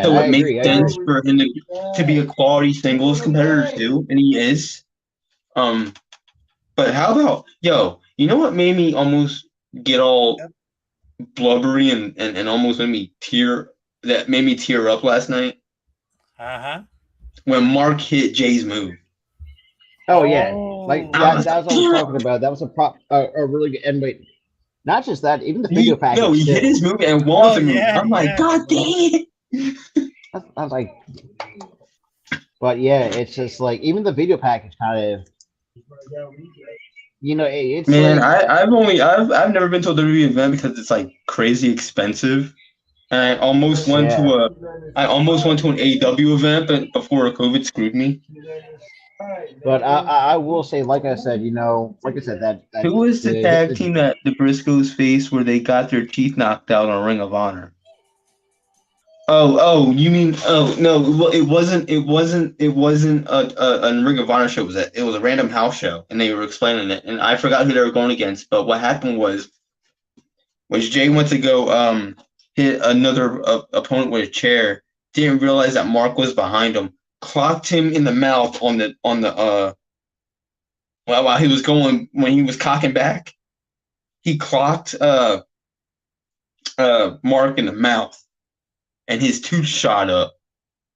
So it makes sense for him to be a quality singles competitor too, and he is. But how about you know what made me almost get all blubbery and almost made me tear up last night? Uh-huh. When Mark hit Jay's move. Oh yeah. Like that was what I was talking about. That was a really good end. Wait, not just that, even the video package. No, he hit his move and won the move. I'm like, God dang it. I was like, but yeah, it's just like even the video package kind of, it's man. like, I've never been to a WWE event because it's like crazy expensive, and I almost went to an AEW event, but before COVID screwed me. But I will say, like I said, that who was the tag team that the Briscoes faced where they got their teeth knocked out on Ring of Honor? Oh, you mean? Oh no, it wasn't a Ring of Honor show. It was a random house show, and they were explaining it, and I forgot who they were going against. But what happened was Jay went to go hit another opponent with a chair, didn't realize that Mark was behind him, clocked him in the mouth while he was going when he was cocking back. He clocked Mark in the mouth. And his tooth shot up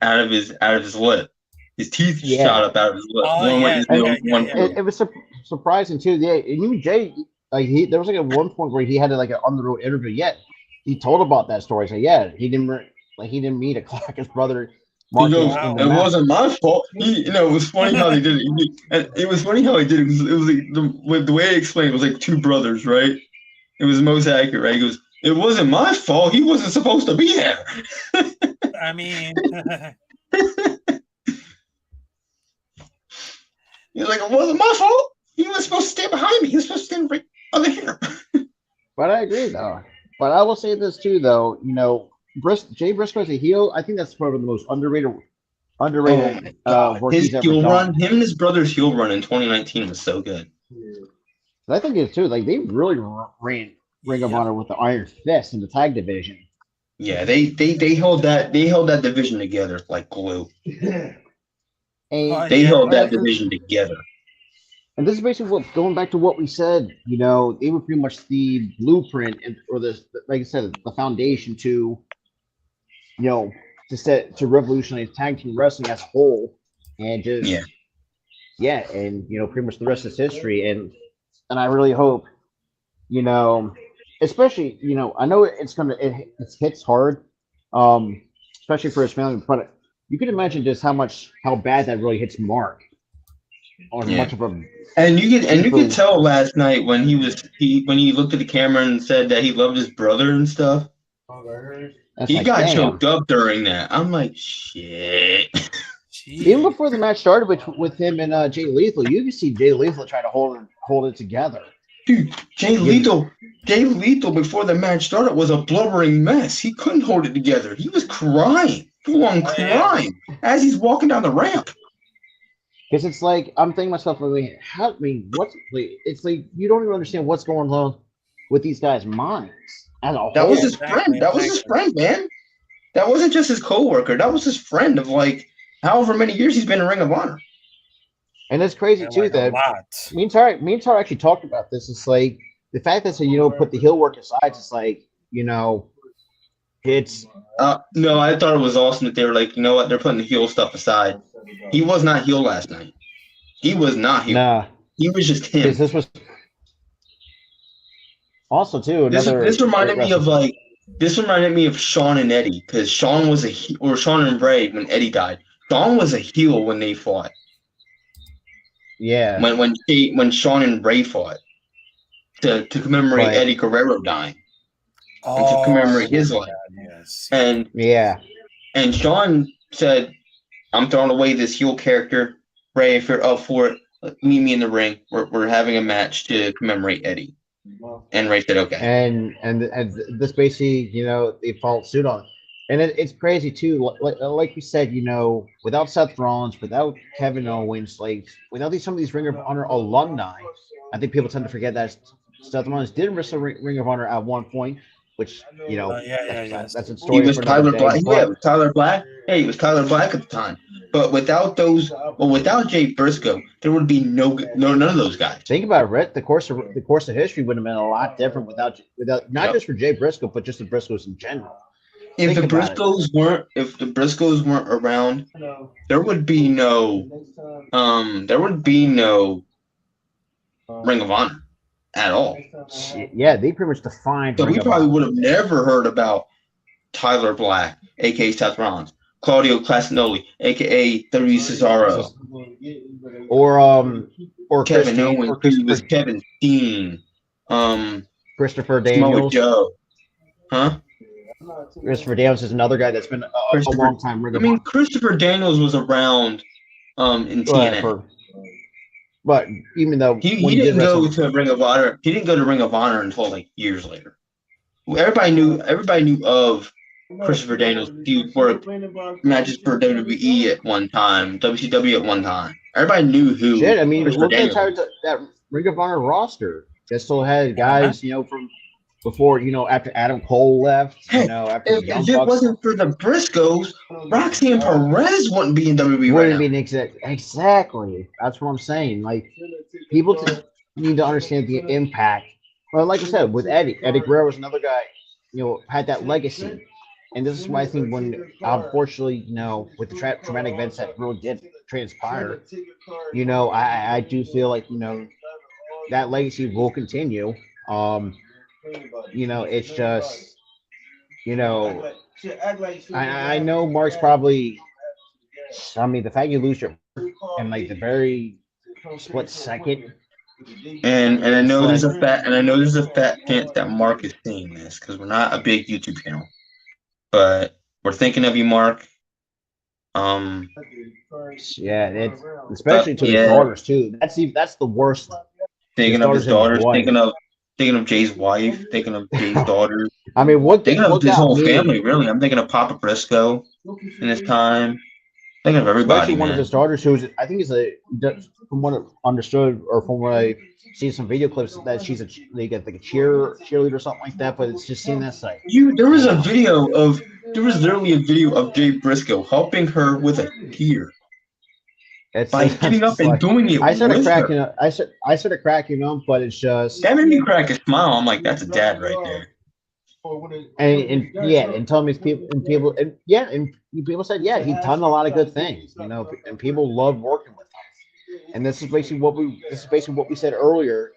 out of his lip. His teeth shot up out of his lip. It was surprising too. Yeah, and even Jay, there was like at one point where he had like an on the road interview. Yet he told about that story. So yeah, he didn't mean to clock his brother. Mark it wasn't my fault. It was funny how they did it. It was funny how he did it. It was like the way he explained it was like two brothers, right? It was the most accurate, right? He goes, "It wasn't my fault. He wasn't supposed to be there." I mean, he's like, "It wasn't my fault. He was supposed to stay behind me. He was supposed to stand right over here." But I agree, though. But I will say this too, though. Jay Briscoe as a heel, I think that's probably the most underrated. His heel run, him and his brother's heel run in 2019 was so good. I think it's too. Like they really ran Ring of Honor with the iron fist in the tag division. Yeah, they held that division together like glue. They held that division together. And this is basically going back to what we said. They were pretty much the blueprint, or like I said, the foundation to, to revolutionize tag team wrestling as a whole, and just and pretty much the rest is history. And I really hope, especially, I know it hits hard, especially for his family, but you can imagine just how bad that really hits Mark on much of a. And you could tell last night when he looked at the camera and said that he loved his brother and stuff. He got choked up during that. I'm like, shit. Even before the match started with him and Jay Lethal, you can see Jay Lethal try to hold it together. Dude, Jay Lethal before the match started was a blubbering mess. He couldn't hold it together. He was crying, full on crying as he's walking down the ramp. Because it's like I'm thinking to myself, like, how? I mean, what's like? It's like you don't even understand what's going on with these guys' minds as a That was whole. his friend. That was his friend, man. That wasn't just his coworker. That was his friend of like however many years he's been in Ring of Honor. And it's crazy And, too like, a that lot. me and Tara actually talked about this. It's like the fact that put the heel work aside. It's like it's No, I thought it was awesome that they were like, you know what, they're putting the heel stuff aside. He was not heel last night. He was not heel. nah. He was just him. Because this was also too another. This reminded great me of wrestler. like this reminded me of Sean and Eddie because Sean was or Sean and Bray when Eddie died. Sean was a heel when they fought. Yeah. When Sean and Bray fought to commemorate But- Eddie Guerrero dying and to Oh, commemorate his life. yes. And Yeah. Sean said, "I'm throwing away this heel character. Bray, if you're up for it, meet me in the ring. We're having a match to commemorate Eddie." And Ray said, "Okay." And this basically, they followed suit on. And it's crazy too. Like you said, without Seth Rollins, without Kevin Owens, like without some of these Ring of Honor alumni, I think people tend to forget that Seth Rollins did wrestle Ring of Honor at one point, which that's a story He was for another Tyler day. Black. But- Yeah, it was Tyler Black. Hey, he was Tyler Black at the time. But without Jay Briscoe, there would be none of those guys. Think about it, Rhett. The course of history would have been a lot different without not just for Jay Briscoe, but just the Briscoes in general. If the Think about Briscoes weren't around, there would be no Ring of Honor at all. Yeah, they pretty much defined. So Ring we of probably Honor. would have never heard about Tyler Black, aka Seth Rollins, Claudio Castagnoli, aka W. Cesaro, or Kevin Christian, Owens, or who was Kevin Steen, Christopher Samoa Daniels. Joe. Huh? Christopher Daniels is another guy that's been a long time Ring I of mean, Honor. Christopher Daniels was around in TNA. But even though He when didn't go wrestle- to Ring of Honor. He didn't go to Ring of Honor until like years later. Everybody knew of Christopher Daniels. He worked matches for WWE at one time, WCW at one time. Everybody knew who. shit, I mean, Christopher look at Daniels. that Ring of Honor roster. That still had guys, from before, after Adam Cole left, Heck, after the Young If it Bucks. wasn't for the Briscoes, Roxanne Perez wouldn't be in WWE right Wouldn't now. be an exactly. That's what I'm saying. Like people need to understand the impact. Well, like I said, with Eddie Guerrero was another guy, had that legacy. And this is why I think when, unfortunately, with the traumatic events that really did transpire, I do feel like, that legacy will continue. It's just, I know Mark's probably, I mean, the fact you lose your in like the very split second. And I know there's a fat chance that Mark is seeing this because we're not a big YouTube channel, but we're thinking of you, Mark. Yeah, it's especially to his daughters too. That's the worst. Thinking of his daughters, thinking of Jay's wife, thinking of Jay's daughters. I mean, Thinking of his whole me, family, really. I'm thinking of Papa Briscoe in his time. Thinking of everybody, especially man. one of his daughters, who I think is from what I understood or from what I see some video clips, that she's they get like a cheerleader or something like that. But it's just seeing that site. There was literally a video of Jay Briscoe helping her with a tear. It's By getting up and doing it. I started with cracking her. up. I started cracking up, but it's just That made me crack a smile. I'm like, that's a dad right there. And telling me people said he done a lot of good things, and people love working with him. And this is basically what we said earlier,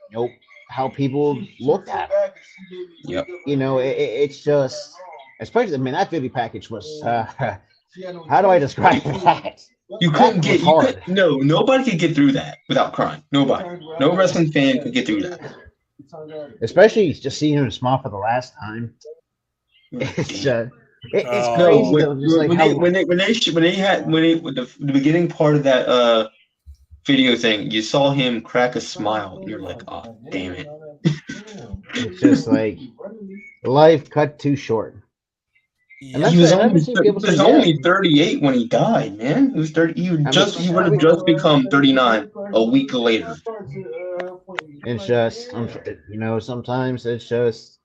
how people looked at him. Yep. It's just, especially, I mean, that video package was how do I describe that? Nobody could get through that without crying. Nobody. No wrestling fan could get through that. Especially just seeing him smile for the last time. It's crazy. When the beginning part of that video thing, you saw him crack a smile, and you're like, oh, damn it. It's just like life cut too short. And Yeah. He that's was I haven't only seen he people was say only 38 when he died, man. He was 30. I mean, He would have just become 39 a week later. it's just sometimes it's just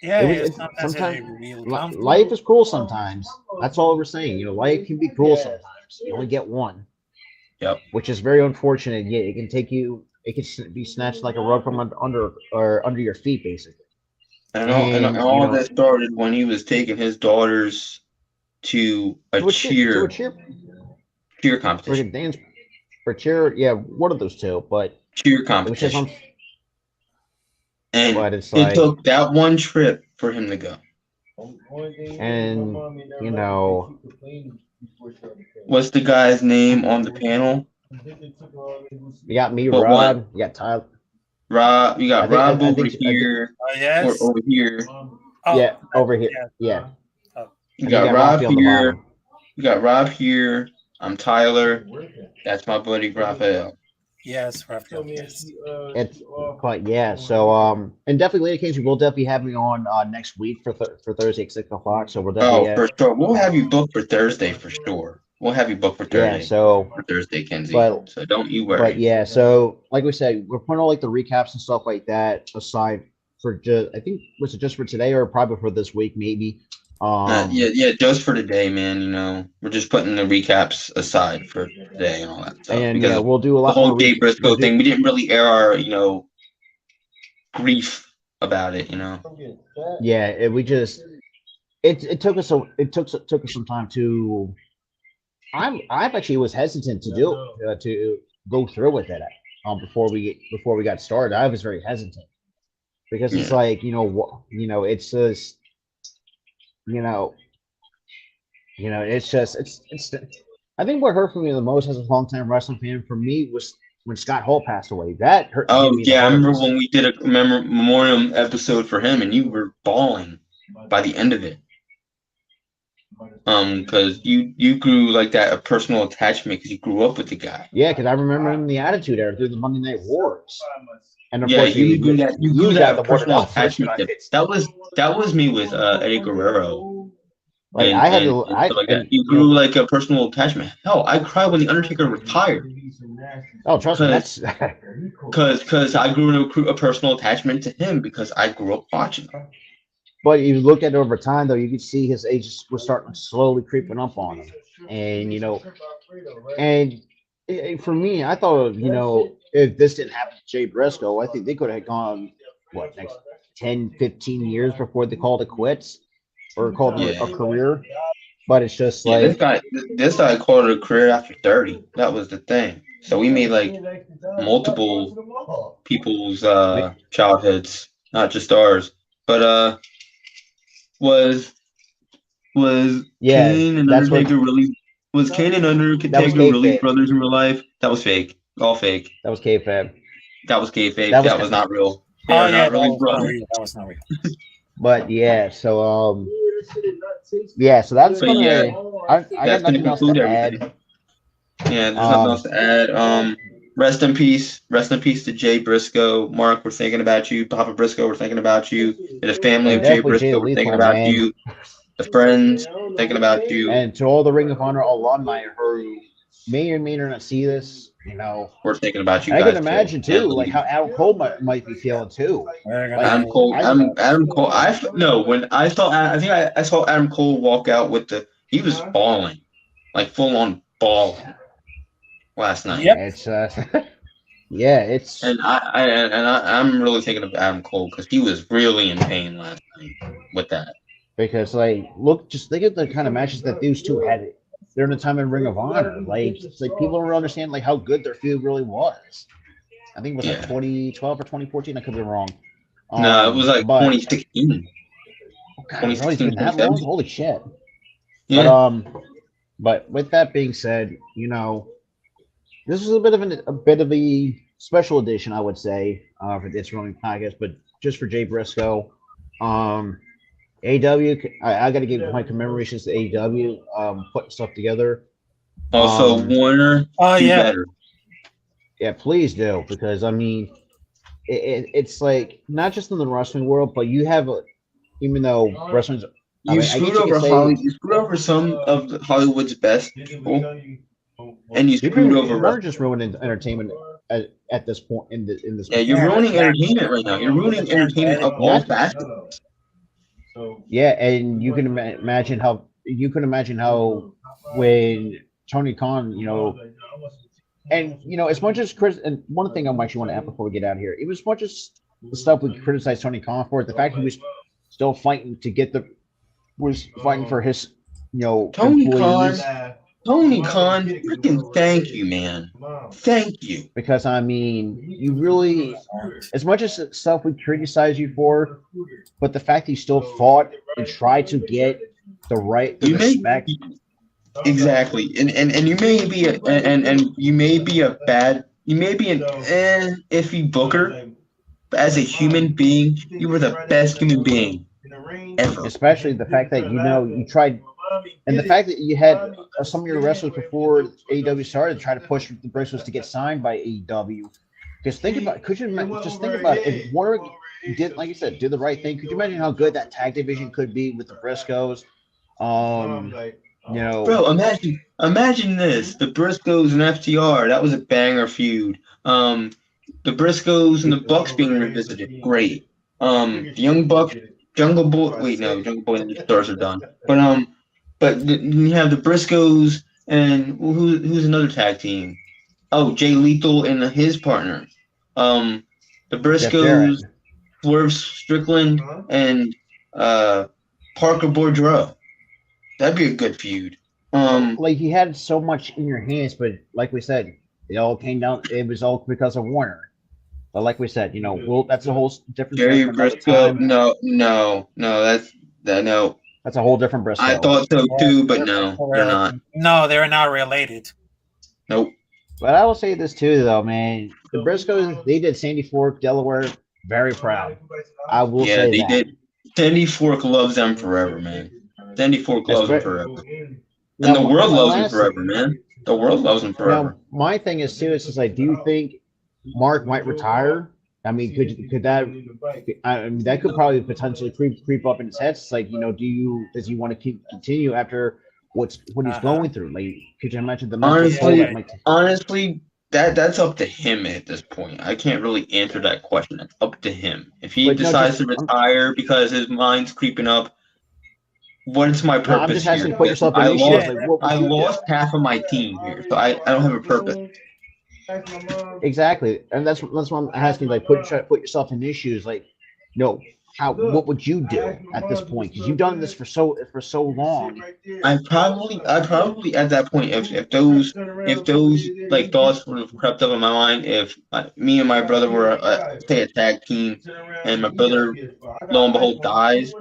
Yeah, it was it's it's sometimes sometimes it's really comfortable. life is cruel sometimes. That's all we're saying. Life can be cruel sometimes. You only get one, Yep. which is very unfortunate. Yeah, it can take you. It can be snatched like a rug from under your feet, basically. And And all that started when he was taking his daughters to a to a cheer for a competition. dance for cheer. Yeah, one of those two, but Cheer it was just competition. And but it's it like took that one trip for him to go. and What's the guy's name on the panel? you got me, What one? Rob, you got Tyler. Rob, you got Rob over I think here Oh or yes. over here. Oh, yeah, over here. yeah. Yeah. Oh, You And you got got Rob Rafi on the here. bottom. You got Rob here. I'm Tyler. That's my buddy Raphael. yes, Raphael. Yes. It's quite so and definitely later case we will definitely have you on next week for Thursday at 6 o'clock. So we're definitely Oh, for sure. We'll have you booked for Thursday for sure. We'll have you booked for Thursday. For Thursday, Kenzie. but So don't you but worry. so like we said, we're putting all like the recaps and stuff like that aside for just I think was it just for today or probably for this week maybe. Yeah, just for today, man. We're just putting the recaps aside for today and all that stuff. And because we'll do a the lot whole more. Jay Briscoe thing, we didn't really air our, grief about it, Yeah, we just it took us took us some time to. I've actually was hesitant to go through with it before we got started. I was very hesitant because it's Yeah. like it's just it's just it's. I think what hurt for me the most as a longtime wrestling fan for me was when Scott Hall passed away. That hurt. Oh Hit me the yeah, I remember hardest. when we did a memoriam episode for him, and you were bawling by the end of it. Because you grew like that a personal attachment because you grew up with the guy. Yeah, because I remember him in the Attitude Era through the Monday Night Wars. And Yeah, you grew that the personal Ward attachment. That was me with Eddie Guerrero. Like and, I had and, to, and I stuff like that. and, You grew like a personal attachment. Hell, I cried when the Undertaker retired. Oh, trust me, that's Because I grew a personal attachment to him because I grew up watching him. But you look at it over time, though, you could see his age was starting slowly creeping up on him, and for me, I thought if this didn't happen to Jay Briscoe, I think they could have gone next 10, 15 years before they called it quits or called it a career. But it's just like this guy called it a career after 30. That was the thing. So we made like multiple people's childhoods, not just ours. But was Kane and Undertaker really brothers in real life? That was fake. All fake. That was kayfabe. That was kayfabe. That was not real. They are not really brothers. That was not real. But yeah, so so that's gonna. I got nothing else to add. Yeah, there's nothing else to add. Rest in peace to Jay Briscoe. Mark, we're thinking about you. Papa Briscoe, we're thinking about you. The family of Jay Briscoe, we're thinking about you. The friends, thinking about you. And to all the Ring of Honor alumni who may or may not see this, we're thinking about you. I guys can imagine too, like how Adam Cole might be feeling too. Adam Cole. Adam Cole. When I saw, I think I saw Adam Cole walk out with he was bawling, like full on bawling last night. Yep. It's and I'm really thinking of Adam Cole because he was really in pain last night with that. Because just think of the kind of matches that these two had during the time in Ring of Honor. It's like people don't understand how good their feud really was. I think it was like 2012 or 2014. I could be wrong. No, it was like 2016. God, 2016, that long? Holy shit! Yeah. But with that being said, this was a bit of a special edition, I would say, for this running podcast, but just for Jay Briscoe. AEW, I got to give my commemorations to AEW, putting stuff together. Also, Warner, better. Yeah, please do, because I mean, it's like not just in the wrestling world, but you have, even though wrestling's You I screwed guess you over could say You screwed over some of Hollywood's best people, and you you're screwed over. more just ruining entertainment at this point in this. Yeah, you're Yeah, ruining exactly. entertainment right now. You're ruining entertainment of all facets. Yeah, and you can imagine how when Tony Khan, and as much as Chris, and one thing I actually want to add before we get out of here, it was as much as the stuff we criticized Tony Khan for, the fact he was still fighting to get was fighting for his, Tony employees. Khan, Tony Khan, freaking thank you, man. Thank you. Because you really, as much as stuff we criticize you for, but the fact that you still fought and tried to get the respect. Exactly, and you may be you may be an iffy booker, but as a human being, you were the best human being ever. Especially the fact that you tried, and the fact that you had some of your wrestlers before AEW started try to push the Briscoes to get signed by AEW. Because think about if Warner did, like you said, do the right thing. Could you imagine how good that tag division could be with the Briscoes? Bro, imagine this: the Briscoes and FTR. That was a banger feud. The Briscoes and the Bucks being revisited, great. The Young Bucks, Jungle Boy. Wait, no, Jungle Boy and the Stars are done. But you have the Briscoes and who's another tag team? Oh, Jay Lethal and his partner. The Briscoes, Swerve Strickland, and Parker Boudreaux. That'd be a good feud. He had so much in your hands, but like we said, it all came down. It was all because of Warner. But like we said, that's a whole different. Jerry Briscoe. No. That's a whole different Briscoe. I thought so too, but no, they're not. No, they're not related. Nope. But I will say this too, though, man. The Briscoes, they did Sandy Fork, Delaware, very proud. I will say that. Yeah, they did. Sandy Fork loves them forever, man. Sandy Fork loves them forever. And the world loves them forever, man. The world loves them forever. Now, my thing is too, is like, do you think Mark might retire? I mean, could that? I mean, that could probably potentially creep up in his head. It's like, does he want to continue after what he's going through? Like, could you imagine the honestly, that's up to him at this point. I can't really answer that question. It's up to him. If he decides to retire because his mind's creeping up, what's my purpose? I'm just asking, put yourself in I lost half of my team here, so I don't have a purpose. Exactly, and that's what I'm asking. Like, put yourself in issues. Like, what would you do at this point? Because you've done this for so long. I probably at that point, if those like thoughts would have crept up in my mind, if me and my brother were say a tag team, and my brother lo and behold dies,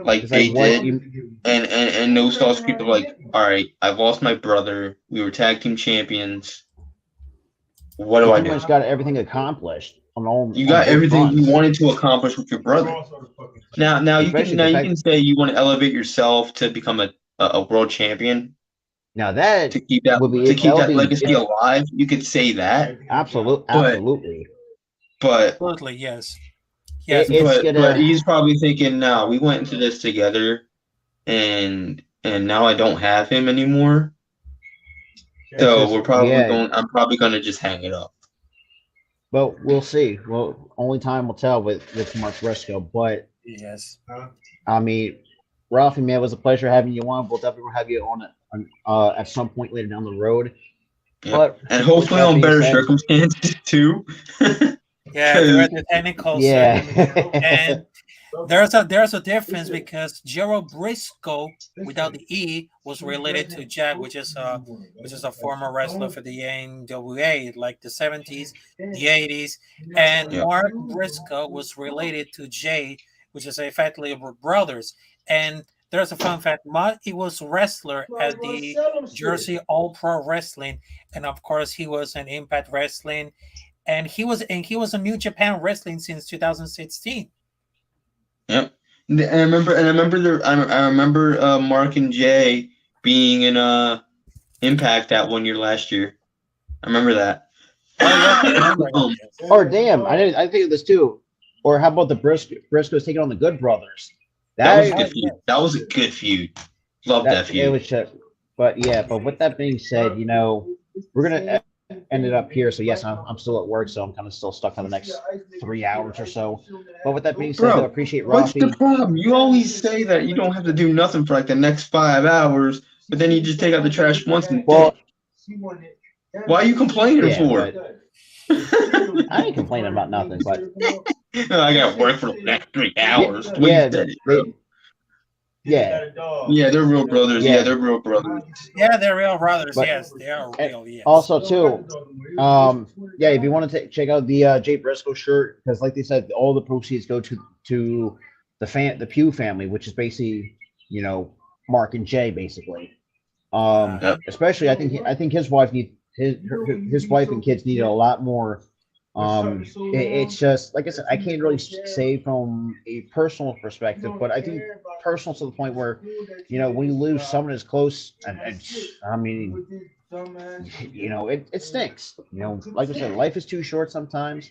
like they did, and those thoughts creep up, like, all right, I've lost my brother. We were tag team champions. What do I do? You got everything accomplished. You got everything you wanted to accomplish with your brother. Now you can say you want to elevate yourself to become a world champion. Now that to keep that legacy alive, you could say that. Absolutely. But absolutely, yes. But he's probably thinking, no, we went into this together, and now I don't have him anymore. So I'm probably going to just hang it up. Well, we'll see. Well, only time will tell with Mark Briscoe. But yes, I mean, Ralphie, man, it was a pleasure having you on. We'll definitely have you on at some point later down the road. Yep. But and hopefully on better circumstances too. Yeah, there are the technicals. Yeah, and there's a difference because Gerald Briscoe without the E was related to Jack, which is a former wrestler for the NWA, like the 70s, the 80s, and Mark Briscoe was related to Jay, which is effectively brothers. And there's a fun fact: he was wrestler at the Jersey All Pro Wrestling, and of course he was in Impact Wrestling, and he was in New Japan Wrestling since 2016. Yep, and I remember Mark and Jay being in Impact that 1 year last year. I remember that. Or damn, I think of this too. Or how about the Briscoes taking on the Good Brothers? That was a That good feud. That was a good feud. Love that it feud. was just, but yeah. But with that being said, we're gonna end it up here. So yes, I'm still at work, so I'm kind of still stuck on the next 3 hours or so. But with that being said, I Bro, appreciate what's the Rafi. problem? You always say that you don't have to do nothing for like the next 5 hours, but then you just take out the trash once in a Well, day. Why are you complaining yeah, for? but I ain't complaining about nothing. But I got work for the next 3 hours. The way yeah, you said it, bro. yeah, Yeah, they're real brothers. Yeah, yeah. they're real brothers. Yeah, they're real brothers. But- Yes, they are real. Yes. Also, too, yeah, if you want to check out the Jay Briscoe shirt, because like they said, all the proceeds go to the Pugh family, which is basically Mark and Jay basically. Yep. Especially I think his wife his wife and kids need a lot more. It's just like I said, I can't really say from a personal perspective, but I think personal to the point where when you lose someone as close, and I mean, it stinks. Like I said, life is too short sometimes.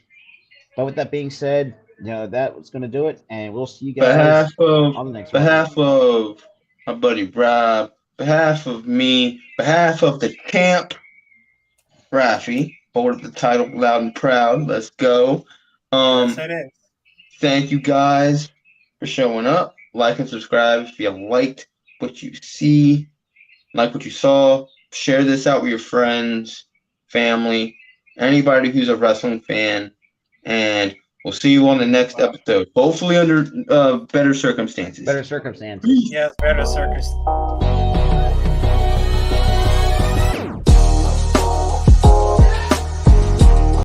But with that being said, that was going to do it, and we'll see you guys on the next one. Behalf of my buddy Rob, behalf of me, behalf of the champ, Rafi, hold up the title loud and proud. Let's go. Yes, it is. Thank you guys for showing up. Like and subscribe if you liked what you see, like what you saw. Share this out with your friends, family, anybody who's a wrestling fan, and we'll see you on the next episode. Hopefully under better circumstances. Better circumstances. Yes, better circus.